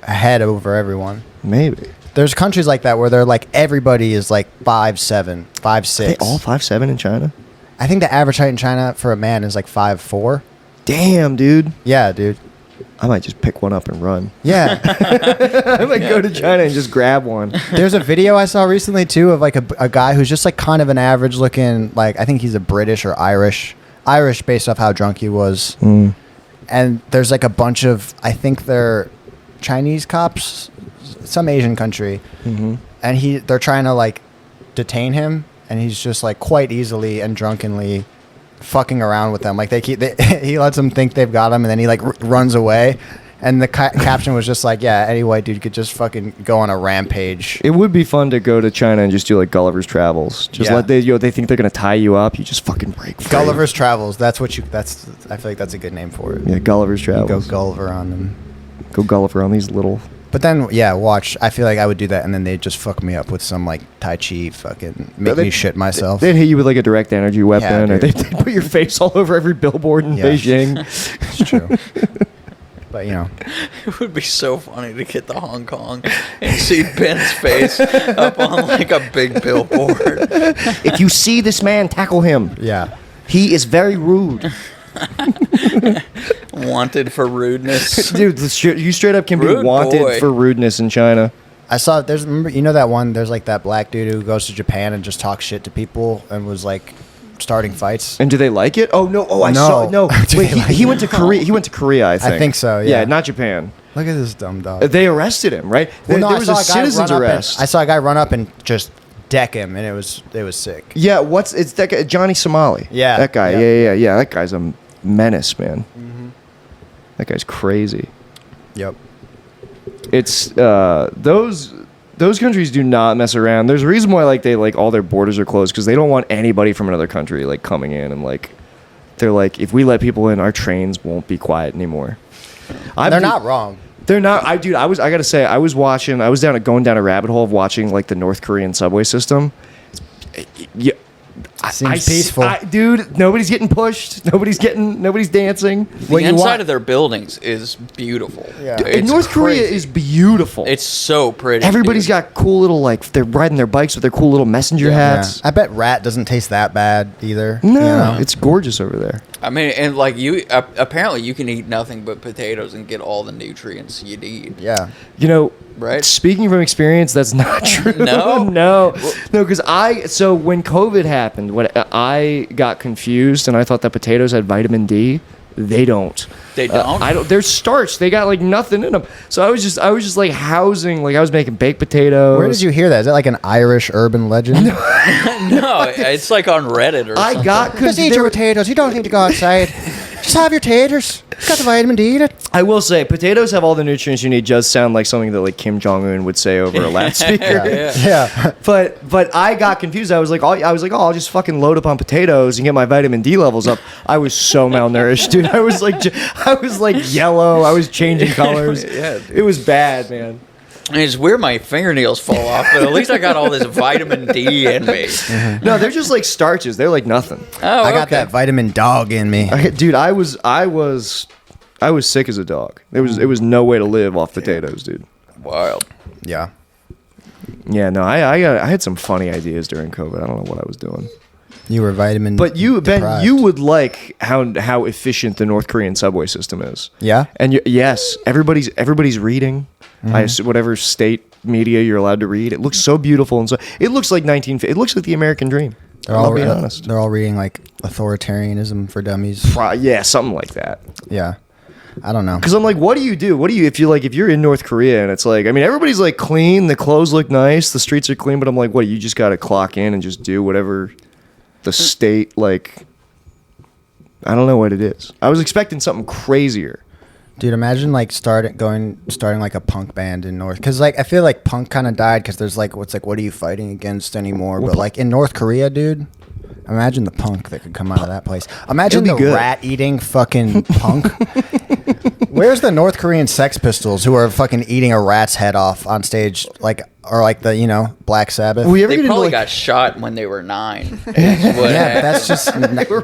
ahead over everyone. Maybe. There's countries like that where they're like everybody is like 5'7", 5'6". Are they all 5'7" in China? I think the average height in China for a man is like 5'4". Damn, dude. Yeah, dude. I might just pick one up and run. Yeah. I might go to China and just grab one. There's a video I saw recently too of like a guy who's just like kind of an average looking, like I think he's a British or Irish based off how drunk he was. And there's like a bunch of, I think they're Chinese cops, some Asian country, and they're trying to like detain him, and he's just like quite easily and drunkenly fucking around with them. Like he lets them think they've got him, and then he like runs away. And the caption was just like, yeah, any white dude could just fucking go on a rampage. It would be fun to go to China and just do like Gulliver's Travels. Just let they think they're gonna tie you up. You just fucking break free. Gulliver's Travels. I feel like that's a good name for it. Yeah, Gulliver's You Travels. go Gulliver on them. Go Gulliver on these little. But then, yeah, watch. I feel like I would do that, and then they'd just fuck me up with some like Tai Chi, fucking make me shit myself. They'd hit you with like a direct energy weapon, or dude. they'd put your face all over every billboard in Yeah. Beijing. It's true. But you know, It would be so funny to get to Hong Kong and see Ben's face up on like a big billboard. If you see this man, tackle him. yeah. He is very rude. Wanted for rudeness. Dude, you straight up can be Rude wanted boy. for rudeness in China. I saw. Remember, you know that one? There's like that black dude who goes to Japan and just talks shit to people and was like starting fights. And do they like it? Oh no! Oh, I No. saw. No, Do wait. they like He went to Korea. He went to Korea. I think. think so, yeah. not Japan. Look at this dumb dog. They arrested him, right? Well, no, there I was saw a guy citizen's run up and- arrest. I saw a guy run up and just deck him, and it was sick. Yeah, it's that guy, Johnny Somali. Yeah, that guy. yeah. Yeah. That guy's a menace, man. That guy's crazy. Yep. It's those countries do not mess around. There's a reason why like they like all their borders are closed because they don't want anybody from another country like coming in and like they're like if we let people in, our trains won't be quiet anymore. They're not wrong. They're not. I gotta say, I was going down a rabbit hole of watching like the North Korean subway system. Yeah. Seems peaceful. Dude, nobody's getting pushed. Nobody's dancing. The inside of their buildings is beautiful. Yeah. Dude, It's North Korea crazy. is beautiful. It's so pretty. Everybody's dude. got cool little like they're riding their bikes with their cool little messenger hats. I bet rat doesn't taste that bad either. No, you know? it's gorgeous over there. I mean, and like apparently you can eat nothing but potatoes and get all the nutrients you need. Yeah. You know, Right? Speaking from experience, that's not true. No? no, because so when COVID happened, when I got confused and I thought that potatoes had vitamin D, they don't. They don't? I don't. They're starch. They got like nothing in them. So I was just like housing, like I was making baked potatoes. Where did you hear that? Is that like an Irish urban legend? No, it's like on Reddit or something. I got Just eat your potatoes. You don't need to go outside. Just have your taters. It's got the vitamin D in it. I will say, potatoes have all the nutrients you need. Does sound like something that like Kim Jong Un would say over a loudspeaker. Yeah. But I got confused. I was like, I'll just fucking load up on potatoes and get my vitamin D levels up. I was so malnourished, dude. I was like yellow. I was changing colors. Yeah, dude. It was bad, man. I mean, it's weird my fingernails fall off, but at least I got all this vitamin D in me. No, they're just like starches. They're like nothing. Oh, I got okay. that vitamin dog in me. Dude, I was sick as a dog. It was no way to live off potatoes, dude. Wild. Yeah. Yeah, no, I had some funny ideas during COVID. I don't know what I was doing. You were vitamin But you, Ben, deprived. you would like how efficient the North Korean subway system is. Yeah? And yes, everybody's reading. I assume whatever state media you're allowed to read. It looks so beautiful and so it looks like it looks like the American dream. I'll be honest. They're all reading like authoritarianism for dummies. Yeah, something like that. Yeah. I don't know. Because I'm like, what do you do? If you're in North Korea and it's like, I mean, everybody's like clean, the clothes look nice, the streets are clean, but I'm like, what? You just got to clock in and just do whatever the state like. I don't know what it is. I was expecting something crazier. Dude, imagine like starting like a punk band in North, because like I feel like punk kind of died because there's like what are you fighting against anymore? But like in North Korea, dude, imagine the punk that could come out of that place. Imagine It'd the be good. rat eating fucking punk. Where's the North Korean Sex Pistols who are fucking eating a rat's head off on stage, like the Black Sabbath? We ever They get into probably like, got shot when they were 9. What yeah, but happened. that's just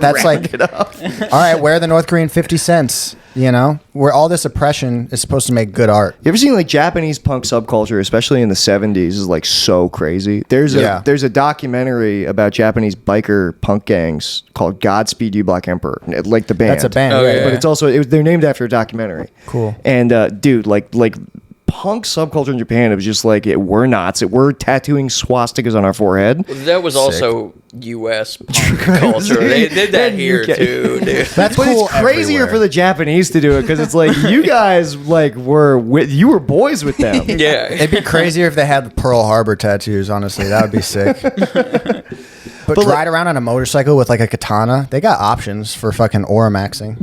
that's like all right. Where are the North Korean 50 cents? where all this oppression is supposed to make good art. You ever seen like Japanese punk subculture, especially in the 70s, is like so crazy. There's a documentary about Japanese biker punk gangs called Godspeed You Black Emperor, like the band. That's a band, but it's also they're named after a documentary. Cool. And dude, like punk subculture in Japan, it was just like we're Nazis. We're tattooing swastikas on our forehead. That was also U.S. punk culture. They did that here too, dude. That's But cool it's crazier everywhere. for the Japanese to do it because it's like you guys like you were boys with them. Yeah. It'd be crazier if they had Pearl Harbor tattoos, honestly. That would be sick. But ride around on a motorcycle with like a katana, they got options for fucking aura maxing.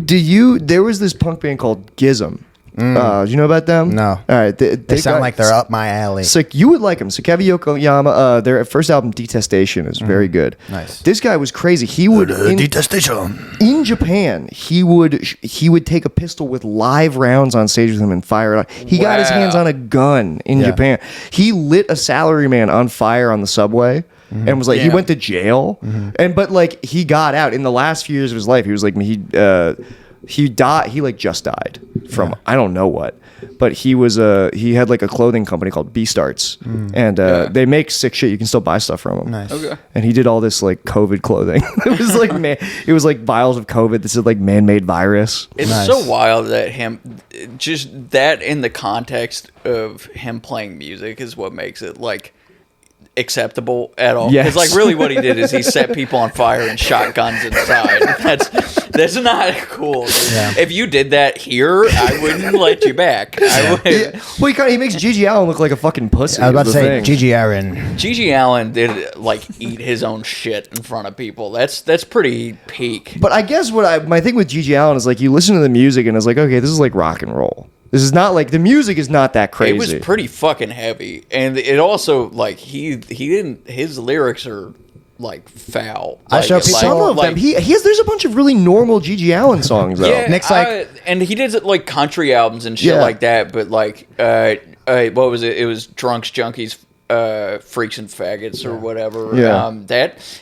There was this punk band called Gizm. Do you know about them? No. All right. They sound like they're up my alley. So you would like them. So Kevi Yokoyama, their first album Detestation is very good. Nice. This guy was crazy. He would Detestation. in Japan. He would take a pistol with live rounds on stage with him and fire it. He got his hands on a gun in Japan. He lit a salaryman on fire on the subway. And was like, he went to jail, but like he got out in the last few years of his life. He was like, he died. He like just died from I don't know what, but he had like a clothing company called B Starts, and they make sick shit. You can still buy stuff from them. Nice. Okay. And he did all this like COVID clothing. It was like vials of COVID. This is like man-made virus. It's Nice. so wild that just that in the context of him playing music is what makes it like acceptable at all. Yes. Because like really what he did is he set people on fire and shot guns inside. That's not cool. Dude. Yeah. If you did that here, I wouldn't let you back. I would. Well, he makes Gigi Allen look like a fucking pussy. I was about to is the say, thing. Gigi Aaron. Gigi Allen did like eat his own shit in front of people. That's pretty peak. But I guess my thing with Gigi Allen is like you listen to the music and it's like, okay, this is like rock and roll. This is not like the music is not that crazy. It was pretty fucking heavy, and it also like he didn't. His lyrics are like foul. I show people- Some of them. There's a bunch of really normal Gigi Allen songs though. Yeah, Nick's like- and he did like country albums and shit Yeah. like that. But like, what was it? It was Drunks, Junkies, Freaks and Faggots or whatever. Yeah.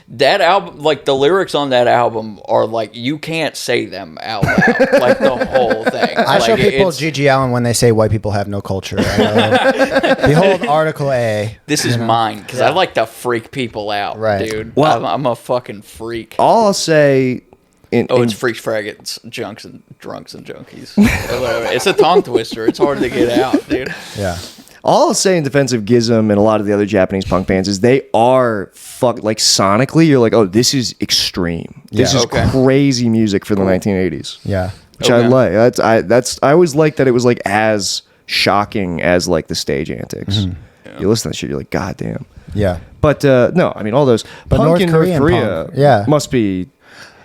That album, like the lyrics on that album are like you can't say them out loud, like the whole thing. I show Like, people it's- Gigi Allen when they say white people have no culture. Behold Article A. This is mine because I like to freak people out, Right. dude. Well- I'm a fucking freak. All I'll say It's freaks, faggots, junks, and drunks and junkies. Whatever. It's a tongue twister. It's hard to get out, dude. Yeah. all I'll say in defense of Gizm and a lot of the other Japanese punk bands is they are like sonically you're like, oh, this is extreme. This Yeah. is Okay. crazy music for the 1980s. Yeah. Which Okay. I like. I always liked that it was like as shocking as like the stage antics. You listen to that shit, you're like, God damn. Yeah. But no, I mean all those But punk North in North Korean Korea punk, yeah. must be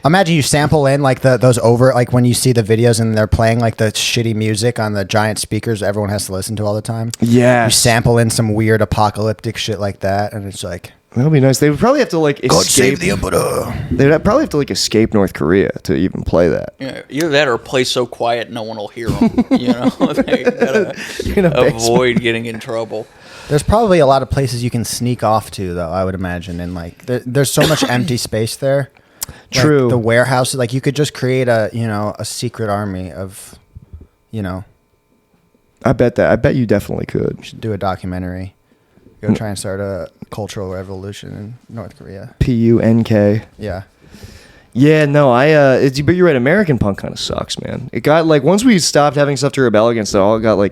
Imagine you sample in like those over like when you see the videos and they're playing like the shitty music on the giant speakers everyone has to listen to all the time. yes. You sample in some weird apocalyptic shit like that, and it's like That would be nice. They would probably have to like escape. emperor. They would probably have to like escape North Korea to even play that. Yeah, either that or play so quiet no one will hear them. You know, they gotta In a basement. avoid getting in trouble. There's probably a lot of places you can sneak off to, though. I would imagine, and like there's so much empty space there. Like, True. the warehouses, like you could just create a secret army of, I bet you definitely could. should do a documentary. Go try and start a cultural revolution in North Korea. PUNK. Yeah. Yeah, no, but you're right. American punk kind of sucks, man. It got like once we stopped having stuff to rebel against, it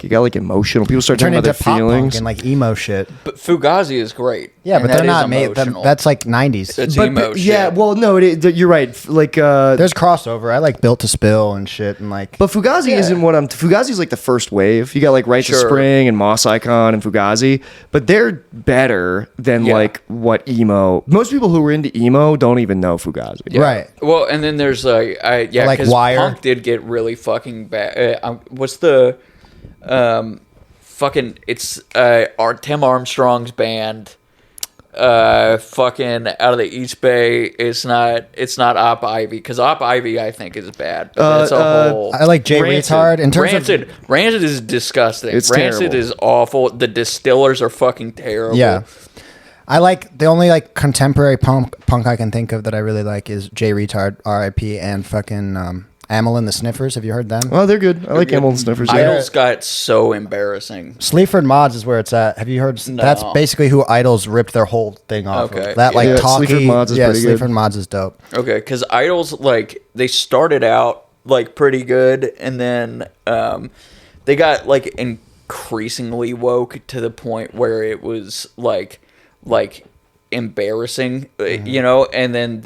got emotional. People started Turn talking into about pop their punk feelings. and like emo shit. But Fugazi is great. Yeah, and but that they're is not made. emotional. That's like 90s. It's But emo shit. yeah, well, no, you're right. Like, There's crossover. I like Built to Spill and shit, and like. but Fugazi isn't what Fugazi's like the first wave. You got like Rites of Sure. Spring and Moss Icon and Fugazi, but they're better than Yeah. like what emo. Most people who were into emo don't even know Fugazi. Yeah. Right. Well, and then there's like Like because Wire. punk did get really fucking bad. What's the fucking? It's Tim Armstrong's band. Fucking out of the East Bay. It's not Op Ivy because Op Ivy I think is bad. But that's a whole. I like Jay Rancid. Retard in terms Rancid. of. Rancid is disgusting. It's Rancid terrible. is awful. The Distillers are fucking terrible. Yeah. I like the only like contemporary punk I can think of that I really like is Jay Retard, R.I.P. and fucking Amyl and the Sniffers. Have you heard them? Oh, they're good. I like Amyl and Sniffers. Yeah. Idols got so embarrassing. Sleaford Mods is where it's at. Have you heard? No. That's basically who Idols ripped their whole thing off Okay. of. That like Yeah, talky. Sleaford Mods is pretty good. Sleaford Mods is dope. Okay, because Idols, like, they started out, like, pretty good, and then they got, like, increasingly woke to the point where it was, like embarrassing, you know, and then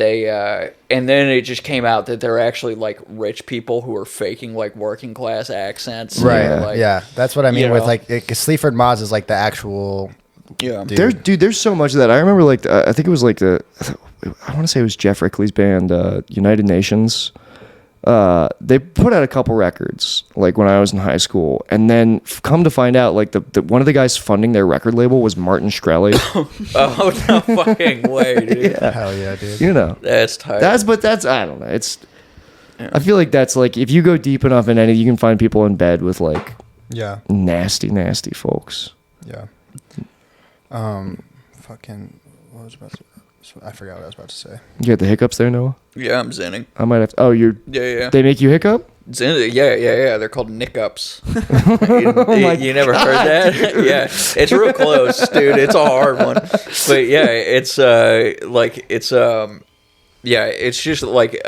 and then it just came out that they're actually, like, rich people who are faking, like, working class accents. Right. And, like, yeah. That's what I mean you with know. like Sleaford Mods is like the actual. Yeah. There's so much of that. I remember like I think it was like I want to say it was Jeff Rickley's band, United Nations. They put out a couple records like when I was in high school, and then come to find out, like the one of the guys funding their record label was Martin Shkreli. Oh, no fucking way, dude. Yeah. Hell yeah, dude. You know, That's tight. that's I don't know. It's I feel like that's like if you go deep enough in any, you can find people in bed with like Yeah. nasty folks. Yeah. Fucking. What was I about to? I forgot what I was about to say. You got the hiccups there, Noah? Yeah, I'm zinning. I might have. To, oh, you're. Yeah. They make you hiccup? Yeah. They're called niccups. my you never heard that? Yeah, it's real close, dude. It's a hard one, but yeah, it's it's just like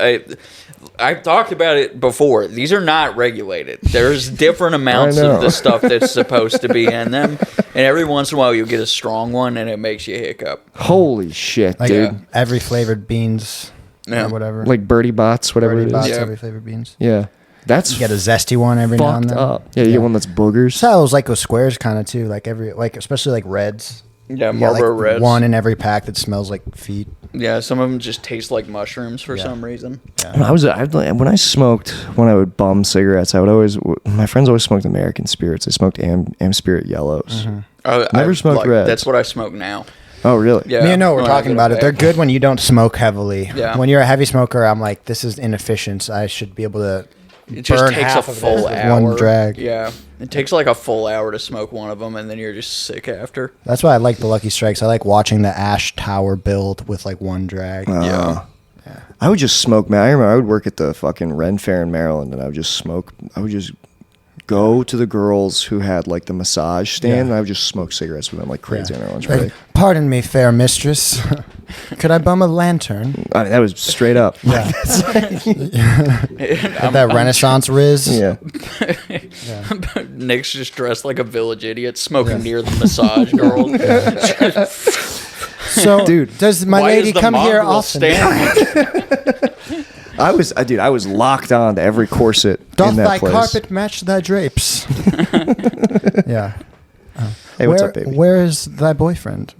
I've talked about it before. These are not regulated. There's different amounts of the stuff that's supposed to be in them, and every once in a while you'll get a strong one, and it makes you hiccup. Holy shit, Like dude! every flavored beans Yeah. or whatever. Like Birdie Bots, whatever Birdie it is. Bots, Yeah. every flavored beans. Yeah, that's You get a zesty one every now and fucked then. up. Yeah, you get one that's boogers. That's how it was like with squares, kind of too. Like especially like reds. Yeah, You got, Marlboro like, Reds. One in every pack that smells like feet. Yeah, some of them just taste like mushrooms for Yeah. some reason. When I smoked, when I would bum cigarettes, my friends always smoked American Spirits. I smoked Am Spirit Yellows. Never smoked Reds. That's what I smoke now. Oh, really? Yeah. Me and Noah were when I talking get about it. back. They're good when you don't smoke heavily. Yeah. When you're a heavy smoker, I'm like, this is inefficient. I should be able to It just burn takes a half of full this with hour. one drag. Yeah, it takes like a full hour to smoke one of them, and then you're just sick after. That's why I like the Lucky Strikes. I like watching the Ash Tower build with like one drag. Yeah. I would just smoke, man. I remember I would work at the fucking Ren Fair in Maryland, and I would just smoke. I would just go to the girls who had like the massage stand, Yeah. and I would just smoke cigarettes with them like crazy on their lunch Like, break. pardon me, fair mistress. Could I bum a lantern? I mean, that was straight up. Yeah. With that Renaissance riz. Yeah. Nick's just dressed like a village idiot, smoking near the massage girl. So, Dude, does my Why lady is the come here mongrel often? I was locked on to every corset Doth in that thy place. carpet match thy drapes? Yeah. Hey, what's up, baby? Where is thy boyfriend?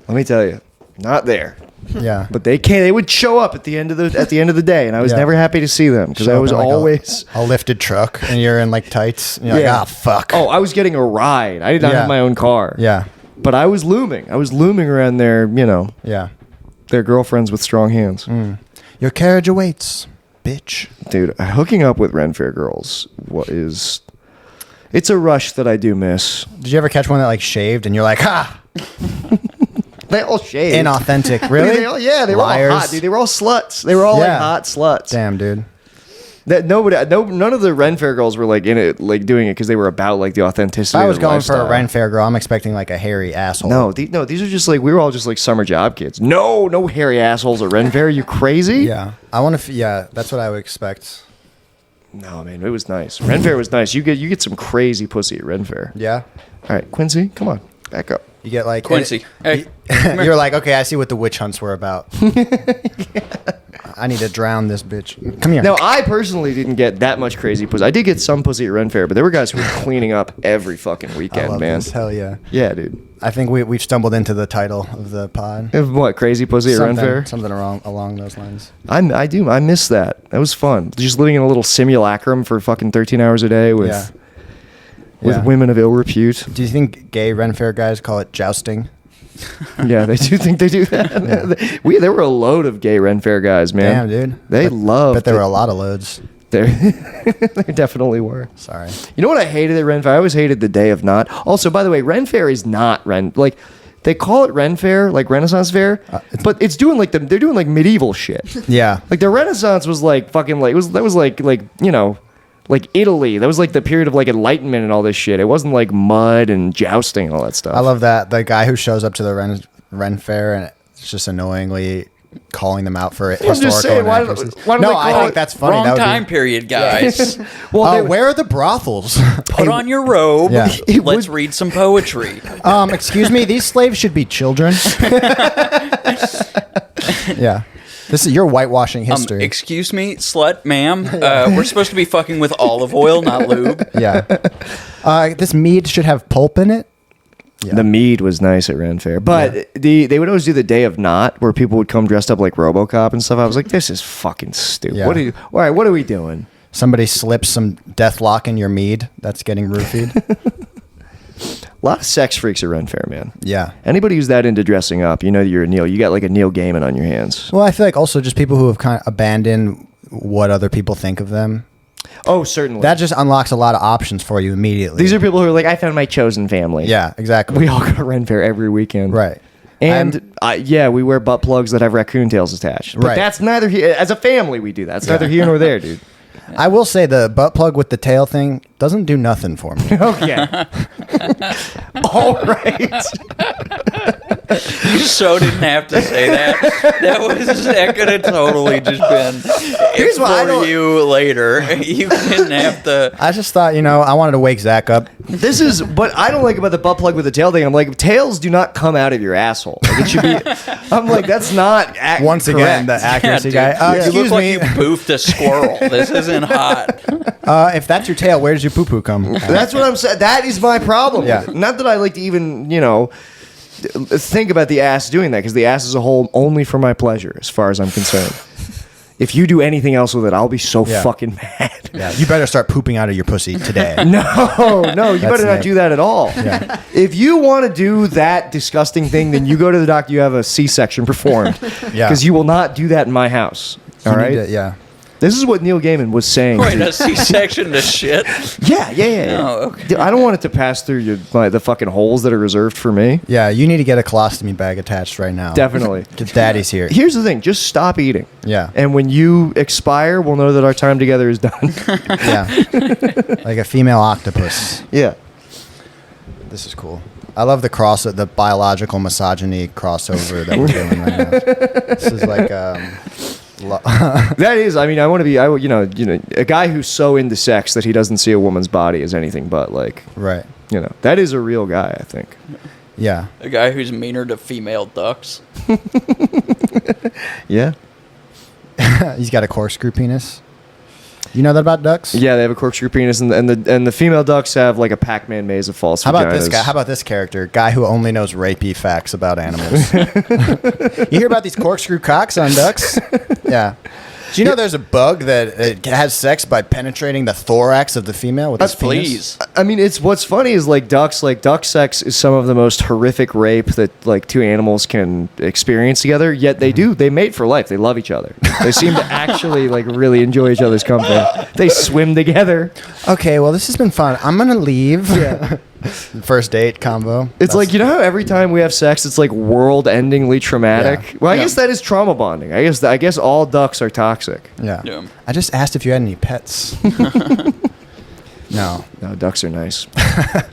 Let me tell you, not there. Yeah. But they would show up at the end of the day, and I was Yeah. never happy to see them because Show I up was in, like, always. a lifted truck, and you're in like tights. And you're Yeah. like, ah, fuck. Oh, I was getting a ride. I did not Yeah. have my own car. Yeah. But I was looming. I was looming around their, Yeah. their girlfriends with strong hands. Your carriage awaits, bitch. Dude, hooking up with Ren Fair girls it's a rush that I do miss. Did you ever catch one that like shaved, and you're like, ha, They all shaved. inauthentic? Really? They were all Liars. hot, dude. They were all sluts. They were all like Yeah. hot sluts. Damn, dude. None of the Ren Fair girls were like in it, like doing it because they were about like the authenticity. If I of was the going for a lifestyle. Ren Fair girl, I'm expecting like a hairy asshole. No, these are just like we were all just like summer job kids. No hairy assholes at Ren Fair. Are you crazy? Yeah. I want to. Yeah, that's what I would expect. No, man, it was nice. Ren Fair was nice. You get some crazy pussy at Ren Fair. Yeah. All right, Quincy, come on, back up. You get like Quincy, hey, You're like, okay, I see what the witch hunts were about. I need to drown this bitch. Come here. Now, I personally didn't get that much crazy pussy. I did get some pussy at Ren Fair, but there were guys who were cleaning up every fucking I weekend, love man. this. Hell yeah. Yeah, dude. I think we've stumbled into the title of the pod. What, crazy pussy at Ren Fair? Something along those lines. I miss that. That was fun. Just living in a little simulacrum for fucking 13 hours a day with Yeah. with Yeah. women of ill repute. Do you think gay Ren Fair guys call it jousting? Yeah, they do think they do that. There were a load of gay Ren Fair guys, man. Damn, dude. They loved But there it. were a lot of loads. There definitely were. Sorry. You know what I hated at Ren Fair? I always hated the day of not. Also, by the way, Ren Fair is not Ren. Like, They call it Ren Fair, like Renaissance Fair, but it's doing like they're doing like medieval shit. Yeah. Like the Renaissance was like fucking like that was like you know, like Italy. That was like the period of like Enlightenment and all this shit. It wasn't like mud and jousting and all that stuff. I love that. The guy who shows up to the Ren Fair and it's just annoyingly calling them out for I'm just saying, why don't they I call think it that's funny. Wrong That would be- time period, guys. Well, where are the brothers? Put on your robe. Yeah. Let's read some poetry. Excuse me, these slaves should be children. Yeah. This is you're whitewashing history. Excuse me, slut, ma'am. We're supposed to be fucking with olive oil, not lube. Yeah. This mead should have pulp in it. Yeah. The mead was nice at Ren Fair, but they would always do the Day of Not, where people would come dressed up like RoboCop and stuff. I was like, this is fucking stupid. Yeah. All right, what are we doing? Somebody slips some Deathlock in your mead. That's getting roofied. A lot of sex freaks at Ren Fair, man. Yeah. Anybody who's that into dressing up, you know you're a Neil. You got like a Neil Gaiman on your hands. Well, I feel like also just people who have kind of abandoned what other people think of them. Oh, certainly. That just unlocks a lot of options for you immediately. These are people who are like, I found my chosen family. Yeah, exactly. We all go to Ren Fair every weekend. Right. And we wear butt plugs that have raccoon tails attached. But Right. that's neither here. As a family, we do that. It's neither here nor there, dude. I will say the butt plug with the tail thing doesn't do nothing for me. Okay. All right. You so didn't have to say that. That could have totally just been Here's what I for don't- you later. You didn't have to. I just thought, I wanted to wake Zach up. This is what I don't like about the butt plug with the tail thing. I'm like, tails do not come out of your asshole. Like, it should be. I'm like, that's not Once again, the correct. accuracy Yeah, guy. dude. You Excuse look me. like you boofed a squirrel. This isn't hot. If that's your tail, where does your poo-poo come? That's what I'm saying. That is my problem. Yeah. with it. Not that I like to even, think about the ass doing that, because the ass is a whole only for my pleasure, as far as I'm concerned. If you do anything else with it, I'll be so Yeah. fucking mad. Yeah, you better start pooping out of your pussy today. No, you That's better not it. do that at all. Yeah. If you want to do that disgusting thing, then you go to the doctor, you have a C-section performed. Yeah. Because you will not do that in my house. You All need right? to- yeah. This is what Neil Gaiman was saying. Wait, a C-section to shit? Yeah. Oh, okay. Dude, I don't want it to pass through the fucking holes that are reserved for me. Yeah, you need to get a colostomy bag attached right now. Definitely. Get daddy's here. Here's the thing: just stop eating. Yeah. And when you expire, we'll know that our time together is done. Yeah. Like a female octopus. Yeah. This is cool. I love the biological misogyny crossover that we're doing right now. This is like That is. I mean, I want to be. A guy who's so into sex that he doesn't see a woman's body as anything but like. right. That is a real guy. I think. Yeah. A guy who's meaner to female ducks. Yeah. He's got a corkscrew penis. You know that about ducks? Yeah, they have a corkscrew penis, and the female ducks have like a Pac-Man maze of false. How about this vaginas. guy? How about this character? Guy who only knows rapey facts about animals. You hear about these corkscrew cocks on ducks? Yeah. Do you know there's a bug that it has sex by penetrating the thorax of the female with its penis? Please. I mean, it's what's funny is like duck sex is some of the most horrific rape that like two animals can experience together. Yet they mate for life. They love each other. They seem to actually like really enjoy each other's company. They swim together. Okay, well this has been fun. I'm gonna leave. Yeah. First date combo. It's like, how every time we have sex, it's like world-endingly traumatic. Yeah. Well, I Yeah. guess that is trauma bonding. I guess all ducks are toxic. Yeah. Yeah. I just asked if you had any pets. No. No, ducks are nice.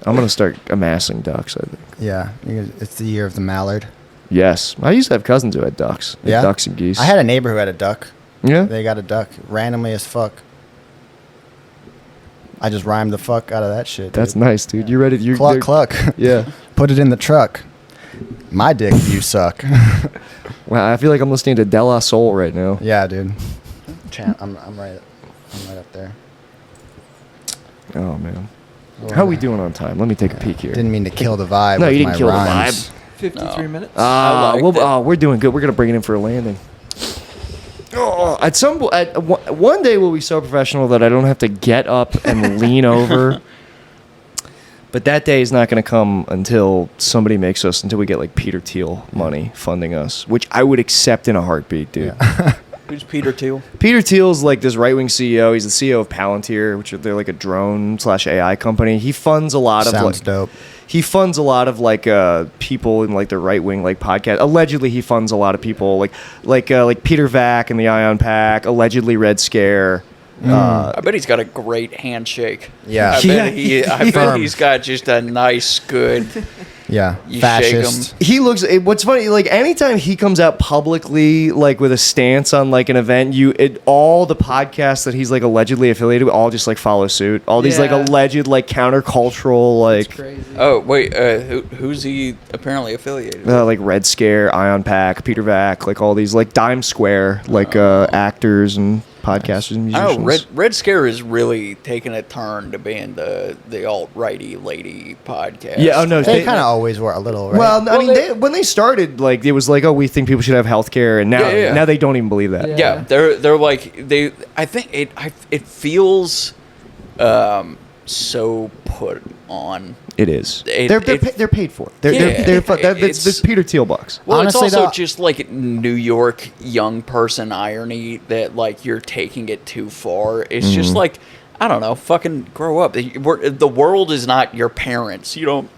I'm gonna start amassing ducks. I think. Yeah. It's the year of the mallard. Yes, I used to have cousins who had ducks. They had Yeah. ducks and geese. I had a neighbor who had a duck. Yeah. They got a duck randomly as fuck. I just rhymed the fuck out of that shit. That's dude. nice, dude. You ready? You Cluck cluck. Yeah. Put it in the truck. My dick, you suck. Wow, I feel like I'm listening to De La Soul right now. Yeah, dude. I'm right up there. Oh man, how are we doing on time? Let me take a peek here. Didn't mean to kill the vibe. No, with you didn't my kill the rhymes. 53 minutes. I liked it. We're doing good. We're gonna bring it in for a landing. Oh, one day we'll be so professional that I don't have to get up and lean over. But that day is not going to come until until we get like Peter Thiel money funding us, which I would accept in a heartbeat, dude. Who's Peter Thiel? Peter Thiel's like this right-wing CEO. He's the CEO of Palantir, they're like a drone/AI company. He funds a lot of Sounds like, dope. he funds a lot of like people in like the right wing like podcast. Allegedly, he funds a lot of people like Peter Vack and the Ion Pack. Allegedly, Red Scare. I bet he's got a great handshake. Yeah. I bet he's got just a nice, good. Yeah, You fascist. shake He looks. What's funny, like anytime he comes out publicly, like with a stance on like an event, all the podcasts that he's like allegedly affiliated with, all just like follow suit. All these like Yeah. alleged like countercultural like Crazy. Oh wait, who's he apparently affiliated with? like Red Scare, Ion Pack, Peter Vack, like all these like Dime Square like actors and podcasters and musicians. Oh, Red Scare is really taking a turn to being the alt-righty lady podcast. Yeah. Oh no. They kind of always were a little, right? Well, I mean, they- when they started, like it was like, oh, we think people should have health care, and now Yeah. now they don't even believe that. Yeah. Yeah, they're like I think it feels so put on. It is. It- They're paid for. They're it's- this Peter Thiel bucks. Well, Honestly, it's also though- just like New York young person irony that like you're taking it too far. It's just like I don't know, fucking grow up. The world is not your parents. You don't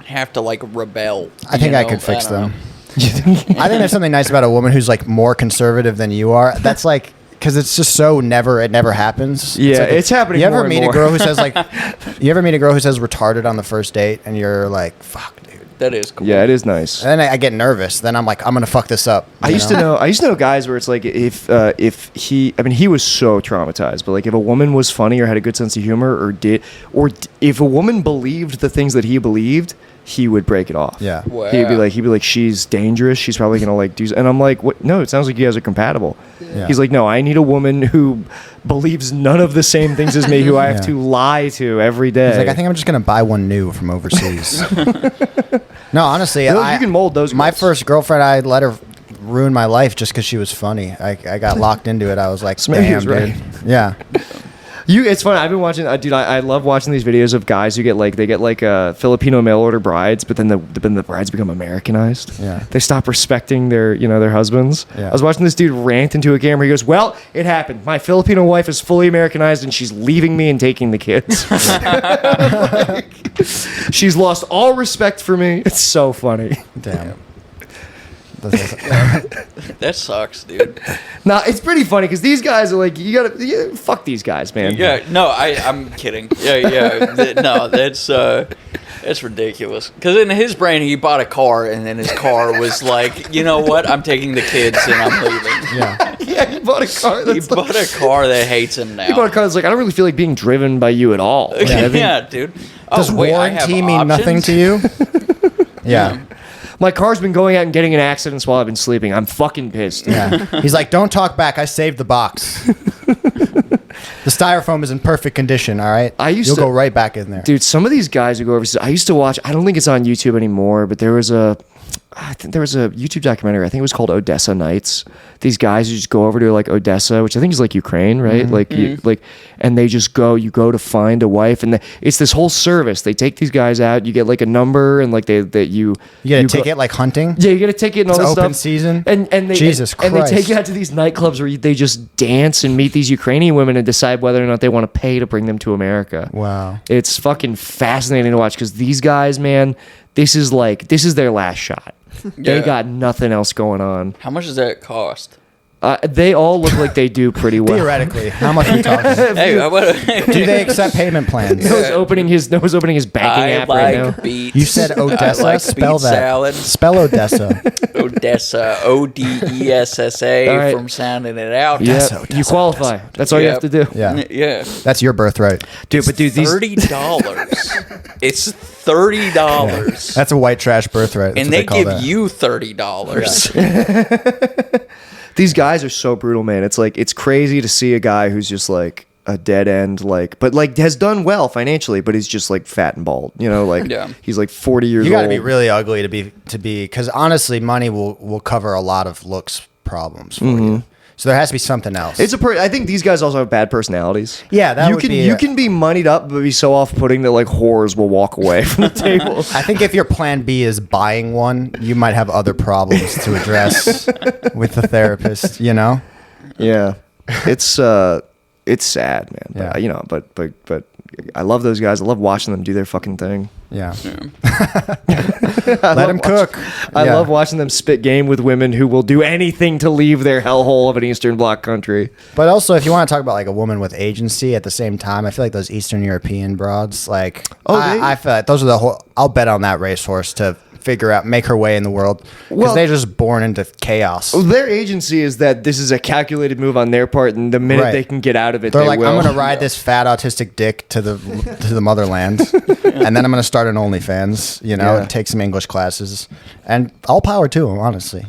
have to like rebel. I think you I know? could fix don't know. them. I think there's something nice about a woman who's like more conservative than you are. That's like because it's just so it never happens. Yeah, like it's happening You ever more and meet more. a girl who says like, you ever meet a girl who says retarded on the first date, and you're like, fuck, dude. That is cool. Yeah, it is nice. And then I get nervous. Then I'm like, I'm gonna fuck this up. I you used to know guys where it's like if he, I mean, he was so traumatized, but like if a woman was funny or had a good sense of humor if a woman believed the things that he believed, he would break it off. Yeah. Wow. He'd be like, she's dangerous. She's probably gonna like do. And I'm like, what? No, it sounds like you guys are compatible. Yeah. He's like, no, I need a woman who believes none of the same things as me, who I have Yeah. to lie to every day. He's like, I think I'm just gonna buy one new from overseas. No, honestly, You can mold those My girls. first girlfriend, I let her ruin my life just because she was funny. I got locked into it. I was like, Maybe he damn, was right. dude. Yeah. It's funny. I've been watching, dude. I love watching these videos of guys who get like Filipino mail order brides, but then the brides become Americanized. Yeah. They stop respecting their husbands. Yeah. I was watching this dude rant into a camera. He goes, "Well, it happened. My Filipino wife is fully Americanized, and she's leaving me and taking the kids. She's lost all respect for me. It's so funny." Damn. That sucks, dude. Now it's pretty funny because these guys are like, fuck these guys, man. Yeah, no, I'm kidding. No, that's ridiculous. Because in his brain, he bought a car, and then his car was like, you know what? I'm taking the kids, and I'm leaving. Yeah. Yeah, he bought a car. He bought a car that hates him now. He bought a car that's like, I don't really feel like being driven by you at all. Like, I think Yeah, dude. Oh, Does wait, I have warranty mean nothing options? to you? Yeah. my car's been going out and getting in accidents while I've been sleeping. I'm fucking pissed. Yeah. He's like, don't talk back. I saved the box. The styrofoam is in perfect condition, all right? You'll go right back in there. Dude, some of these guys who go overseas, I used to watch, I don't think it's on YouTube anymore, but I think there was a YouTube documentary. I think it was called Odessa Nights. These guys who just go over to like Odessa, which I think is like Ukraine, right? And they just go. You go to find a wife, and it's this whole service. They take these guys out. You get like a number, and like you get a ticket like hunting. Yeah, you get a ticket and all It's this open stuff. season? And they Jesus and they take Christ. you out to these nightclubs where they just dance and meet these Ukrainian women and decide whether or not they want to pay to bring them to America. Wow. It's fucking fascinating to watch because these guys, man, this is their last shot. They Yeah. got nothing else going on. How much does that cost? They all look like they do pretty well. Theoretically, how much are we talking? Hey, Do they accept payment plans? Noah's opening his banking I app like right now. beets. You said Odessa. I like Spell beet that. salad. Spell Odessa. Odessa. Odessa All right. from sounding it out. Yeah, Odessa, you qualify. That's all you have to do. Yeah. Yeah. That's your birthright. Dude, but dude, these $30. It's $30. That's a white trash birthright. That's And what they call give that. you $30. these guys are so brutal, man. It's crazy to see a guy who's just like a dead end, but has done well financially, but he's just like fat and bald. Yeah. He's like 40 years You got to old. be really ugly to be because honestly, money will cover a lot of looks problems for you. So there has to be something else. I think these guys also have bad personalities. Yeah, that you would can be you can be moneyed up, but be so off-putting that like whores will walk away from the table. I think if your plan B is buying one, you might have other problems to address with the therapist. Yeah, it's sad, man. Yeah. But I love those guys. I love watching them do their fucking thing. Yeah. Let them cook. I Yeah. love watching them spit game with women who will do anything to leave their hellhole of an Eastern Bloc country. But also, if you want to talk about like a woman with agency at the same time, I feel like those Eastern European broads, like, I feel like those are the whole. I'll bet on that racehorse to make her way in the world because they're just born into chaos. Their agency is that this is a calculated move on their part, and the minute they can get out of it, they're they like, will. I'm gonna ride this fat autistic dick to the motherland, and then I'm gonna start an OnlyFans, and take some English classes, and all power to them, honestly.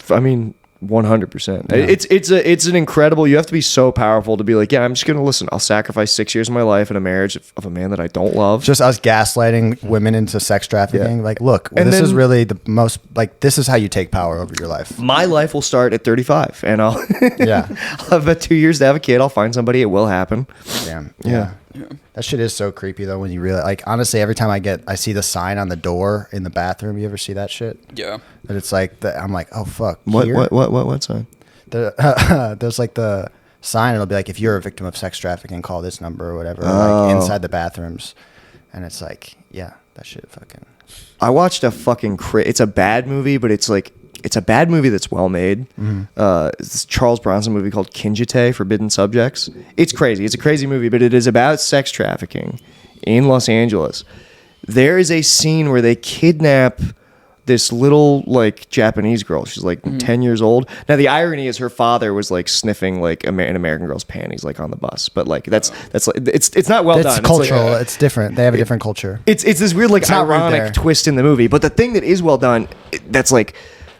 I mean, 100%. It's an incredible. You have to be so powerful to be like, yeah, I'm just gonna listen. I'll sacrifice 6 years of my life in a marriage of a man that I don't love. Just us gaslighting women into sex trafficking. Like, look, this is really the most. Like, this is how you take power over your life. My life will start at 35, and I'll Yeah. I'll have about 2 years to have a kid. I'll find somebody. It will happen. Damn. Yeah. That shit is so creepy though when you realize. Like, honestly, every time I see the sign on the door in the bathroom. You ever see that shit? Yeah. That it's like I'm like, oh fuck. What here? what sign? There's like the sign. It'll be like, if you're a victim of sex trafficking, call this number or whatever. Like inside the bathrooms, and it's like, yeah, that shit fucking. I watched a fucking it's a bad movie, but it's like it's a bad movie that's well made. It's this Charles Bronson movie called Kinjite, Forbidden Subjects. It's crazy. It's a crazy movie, but it is about sex trafficking in Los Angeles. There is a scene where they kidnap this little like Japanese girl. She's like 10 years old. Now the irony is her father was like sniffing like an American girl's panties like on the bus. But like that's like it's not well done. It's cultural. Like, it's different. They have a different culture. It's this weird like It's not rude there. ironic twist in the movie. But the thing that is well done, that's like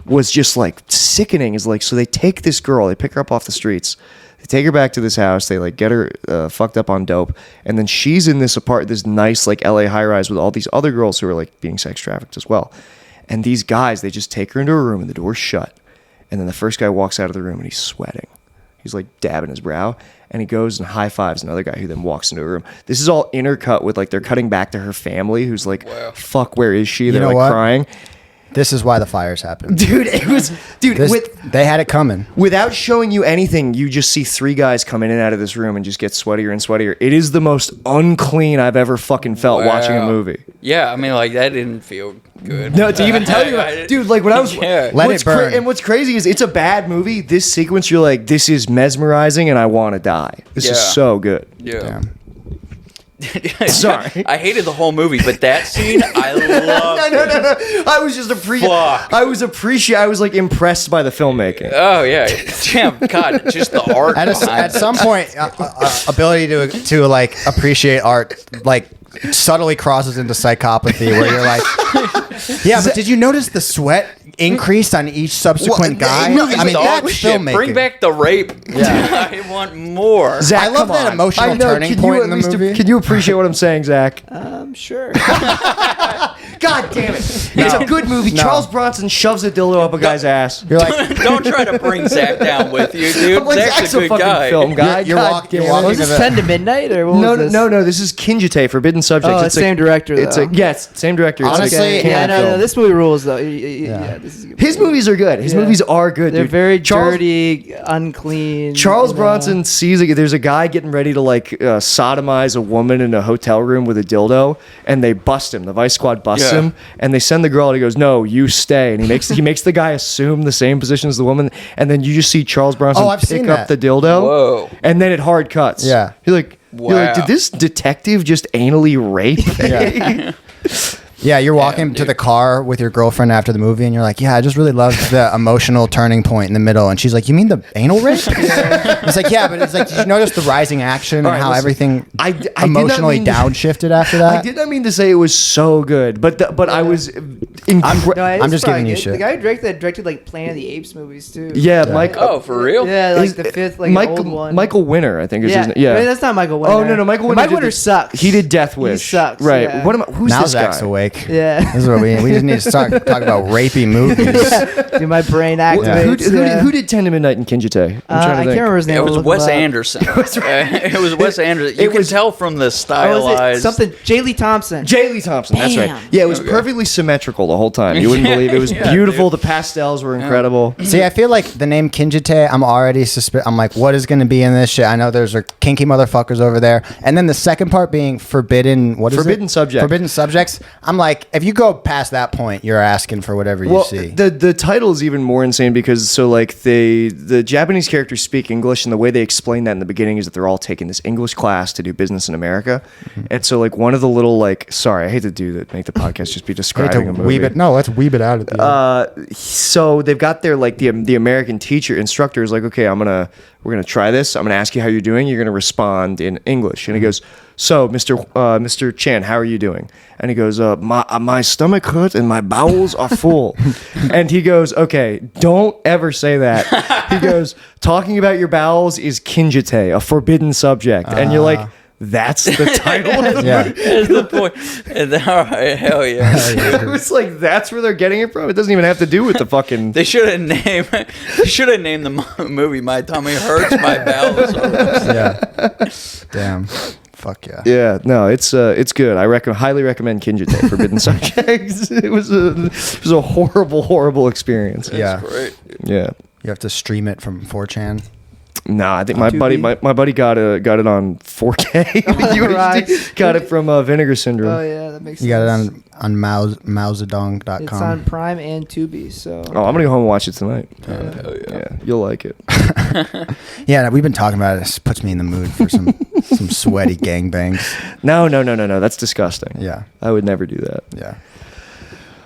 was just like sickening, is like, so they take this girl, they pick her up off the streets. They take her back to this house. They like get her fucked up on dope, and then she's in this this nice like LA high rise with all these other girls who are like being sex trafficked as well. And these guys, they just take her into a room and the door's shut. And then the first guy walks out of the room and he's sweating. He's like dabbing his brow, and he goes and high fives another guy who then walks into a room. This is all intercut with like they're cutting back to her family, who's like, "Fuck, where is she?" They're know like what? crying. This is why the fires happen. Dude, it was They had it coming. without showing you anything, you just see three guys come in and out of this room and just get sweatier and sweatier. It is the most unclean I've ever fucking felt watching a movie. Yeah, I mean, like, that didn't feel good. No, to even tell you, dude, like when I was, Yeah. Let it burn. and what's crazy is it's a bad movie. This sequence, you're like, this is mesmerizing, and I want to die. This is Yeah. so good. Yeah. Damn. Sorry. I hated the whole movie, but that scene, I loved. No. I was just Fuck. I was like impressed by the filmmaking. Oh, yeah. Damn, God, just the art At behind it. some point, ability to like appreciate art like subtly crosses into psychopathy, where you're like, yeah, but did you notice the sweat increased on each subsequent guy? no, I mean, Dog that's shit. filmmaking. Bring back the rape. Yeah. I want more. Zach, I love come that on. emotional I know, turning can point you in at the least movie. Can you appreciate what I'm saying, Zach? Sure. God damn it! It's a good movie. No. Charles Bronson shoves a dildo up a guy's ass. You're like, Don't try to bring Zach down with you, dude. I'm like, Zach's Zach's a a good fucking guy. film guy. You're God walking- damn you're it. walking Was this the- 10 to midnight or what was this? No. This is Kinjite, Forbidden Subjects. Oh, it's same director, It's though. same director. It's Honestly, like a Yeah, canon no, film. this movie rules though. Yeah, this is a good His movie. movies are good. His Yeah. movies are good. They're dude. very Charles- dirty, unclean. Charles you know. Bronson sees there's a guy getting ready to like sodomize a woman in a hotel room with a dildo, and they bust him. The Vice Squad busts Yeah. him, and they send the girl. And he goes, "No, you stay." And he makes the guy assume the same position as the woman, and then you just see Charles Bronson Oh, I've pick seen up that. the dildo. Whoa. And then it hard cuts. Yeah. You're like, Wow. did this detective just anally rape? Yeah. Yeah, you're walking to the car with your girlfriend after the movie, and you're like, "Yeah, I just really loved the emotional turning point in the middle." And she's like, "You mean the anal rape?" It's like, "Yeah," but it's like, did you notice the rising action and All right, how listen, everything I did not emotionally mean to- downshifted after I that? did not mean to say it was so good, but I was incredible. No, I'm just giving you shit. The guy who directed like Planet of the Apes movies too. Yeah, Mike. Oh, for real? Yeah, like Is- the fifth, like Michael, old one. Michael Winner, I think is Yeah, his name. Yeah. That's not Michael Winner. Oh no, Michael Winner. Michael did Winner sucks. He did Death Wish. He sucks. Right. Yeah. What am I? Who's Now this Zach's guy? awake. break. Yeah. This is what we just need to talk about rapey movies. Do my brain Who, activates. who did 10 to Midnight in Kinjite? I can't remember his name. It was I'll look Wes him up. Anderson. It was Wes Anderson. You can tell from the Oh, stylized. is it something? J. Lee Thompson. J. Lee Thompson, that's right. Damn. Yeah, it was perfectly symmetrical the whole time. You wouldn't believe it. It was Yeah, beautiful. The pastels were incredible. See, I feel like the name Kinjite, I'm already I'm like, what is going to be in this shit? I know there's kinky motherfuckers over there. And then the second part being forbidden, what is Forbidden it? subject. Forbidden subjects. I'm like, if you go past that point, you're asking for whatever you see. The title is even more insane because the Japanese characters speak English, and the way they explain that in the beginning is that they're all taking this English class to do business in America. Mm-hmm. And so like one of the little sorry, I hate to do that, make the podcast just be describing a movie. Let's weeb it out at the end. So they've got their the American teacher instructor is like, okay, we're gonna try this. I'm gonna ask you how you're doing. You're gonna respond in English. And he goes, so Mr. Chan, how are you doing? And he goes, my stomach hurt and my bowels are full. And he goes, okay, don't ever say that. He goes, talking about your bowels is kinjite, a forbidden subject. And you're like, that's the title of the Yeah. movie. That's the point. And then, all right, hell yeah. It was like, that's where they're getting it from. It doesn't even have to do with the fucking... They should have named the movie "My Tummy Hurts, My Bowels." Yeah. Damn. Fuck yeah. Yeah, no, it's good. I highly recommend Kinjite, Forbidden Subjects. It was a horrible experience. Yeah. Great. Yeah. You have to stream it from 4chan. Nah, I think my 2B? buddy got it on 4K. UHD. Right. Got it from Vinegar Syndrome. Oh yeah, that makes sense. You got it on Maozadong.com. It's on Prime and Tubi. So. Oh, I'm gonna go home and watch it tonight. Hell yeah. Yeah, you'll like it. Yeah, we've been talking about it. This puts me in the mood for some sweaty gangbangs. No, that's disgusting. Yeah. I would never do that. Yeah.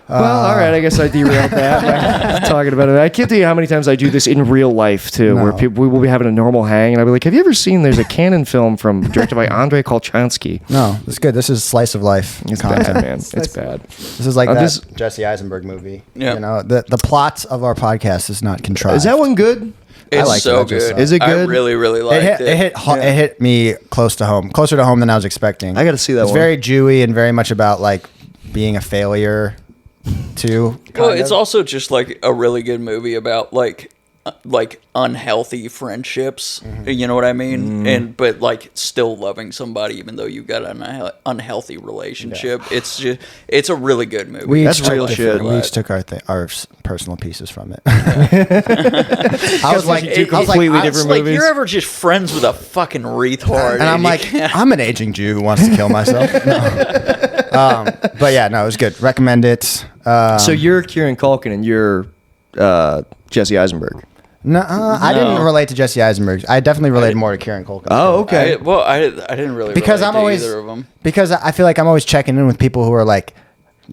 Well, all right. I guess I derailed that by talking about it. I can't tell you how many times I do this in real life too, No. where we will be having a normal hang, and I'll be like, "Have you ever seen? There's a Canon film directed by Andrei Kolchansky. No, it's good. This is slice of life It's content. bad, man. It's bad. This is like I'm that just- Jesse Eisenberg movie. Yeah. You know, the plot of our podcast is not contrived. Is that one good? It's like it. so I just good. saw it. Is it I good? really, really liked it. It hit me close to home, closer to home than I was expecting. I gotta see that It's one. very Jewy and very much about like being a failure too. Well, kind it's of. also just like a really good movie about like unhealthy friendships. You know what I mean? But like still loving somebody even though you got an unhealthy relationship. It's a really good movie. We That's each real took shit. We each took our personal pieces from it. I was like, two completely It's different like movies. you're ever just friends with a fucking retard, and I'm you like, can't- I'm an aging Jew who wants to kill myself. No. But yeah, no, it was good. Recommend it. So you're Kieran Culkin and you're Jesse Eisenberg. No, I didn't relate to Jesse Eisenberg. I definitely related more to Kieran Culkin. Oh, okay. I didn't really Because relate I'm to always either of them. because I feel like I'm always checking in with people who are like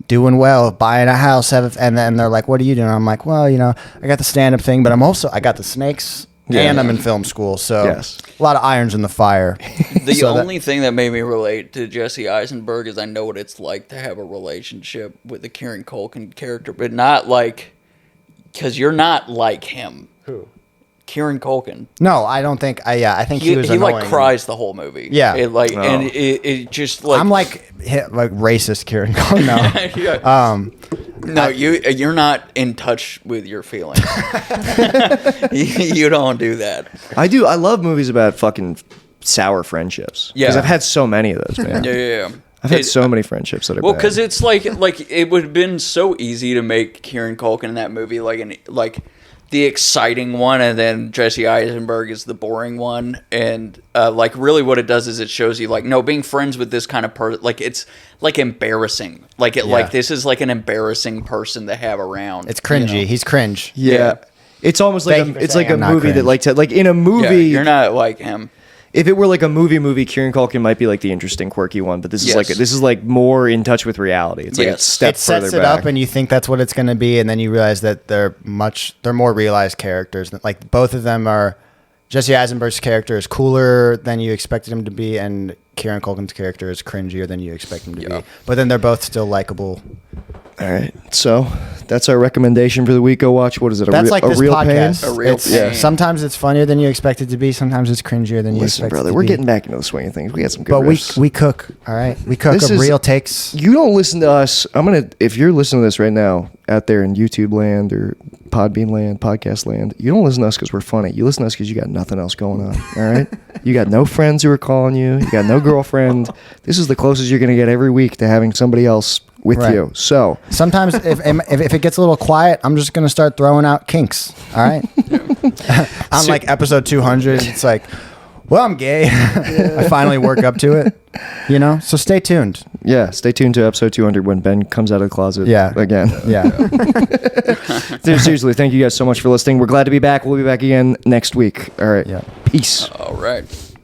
doing well, buying a house, and then they're like, "What are you doing?" I'm like, "Well, you know, I got the stand-up thing, but I got the snakes, and I'm in film school, so Yes. a lot of irons in the fire." The So that- only thing that made me relate to Jesse Eisenberg is I know what it's like to have a relationship with the Kieran Culkin character, but not like because you're not like him. Who? Kieran Culkin. No, I don't think. I think he was He annoying. like cries the whole movie. Yeah. It like Oh. and it just like I'm like racist Kieran Culkin. No. Yeah. No, you're not in touch with your feelings. you don't do that. I do. I love movies about fucking sour friendships. Yeah. Because I've had so many of those, man. Yeah. I've had so many friendships that are Well, bad. because it's like it would have been so easy to make Kieran Culkin in that movie like the exciting one, and then Jesse Eisenberg is the boring one. And like really, what it does is it shows you like no, being friends with this kind of person, like it's like embarrassing. Like this is like an embarrassing person to have around. It's cringy. you know? He's cringe. yeah. It's almost like Thank you for it's like saying a I'm not movie that cringe. like in a Yeah, movie. you're not like him. If it were like a movie, Kieran Culkin might be like the interesting, quirky one. But this Yes. is like more in touch with reality. It's like a Yes. step It sets further it back. up, and you think that's what it's going to be, and then you realize that they're more realized characters. Like both of them are. Jesse Eisenberg's character is cooler than you expected him to be, and Kieran Culkin's character is cringier than you expect him to Yeah. be. But then they're both still likable. All right, so that's our recommendation for the week. Go watch. What is it? That's like a this real podcast. pain? A real It's- pain. Sometimes it's funnier than you expect it to be. Sometimes it's cringier than you Listen, expect brother, it to we're be. getting back into the swing of things. We got some good But riffs. we cook, all right? We cook This a is- real takes. You don't listen to us. If you're listening to this right now out there in YouTube land or Podbean land, podcast land, you don't listen to us because we're funny. You listen to us because you got nothing else going on. All right. You got no friends who are calling you. You got no girlfriend. This is the closest you're going to get every week to having somebody else with Right. you. So Sometimes if it gets a little quiet, I'm just going to start throwing out kinks, all right? On like episode 200, it's like, well, I'm gay. I finally work up to it, you know? So stay tuned. yeah, stay tuned to episode 200 when Ben comes out of the closet Yeah. again. Yeah. Dude, seriously, thank you guys so much for listening. We're glad to be back. We'll be back again next week. All right. Yeah. Peace. All right.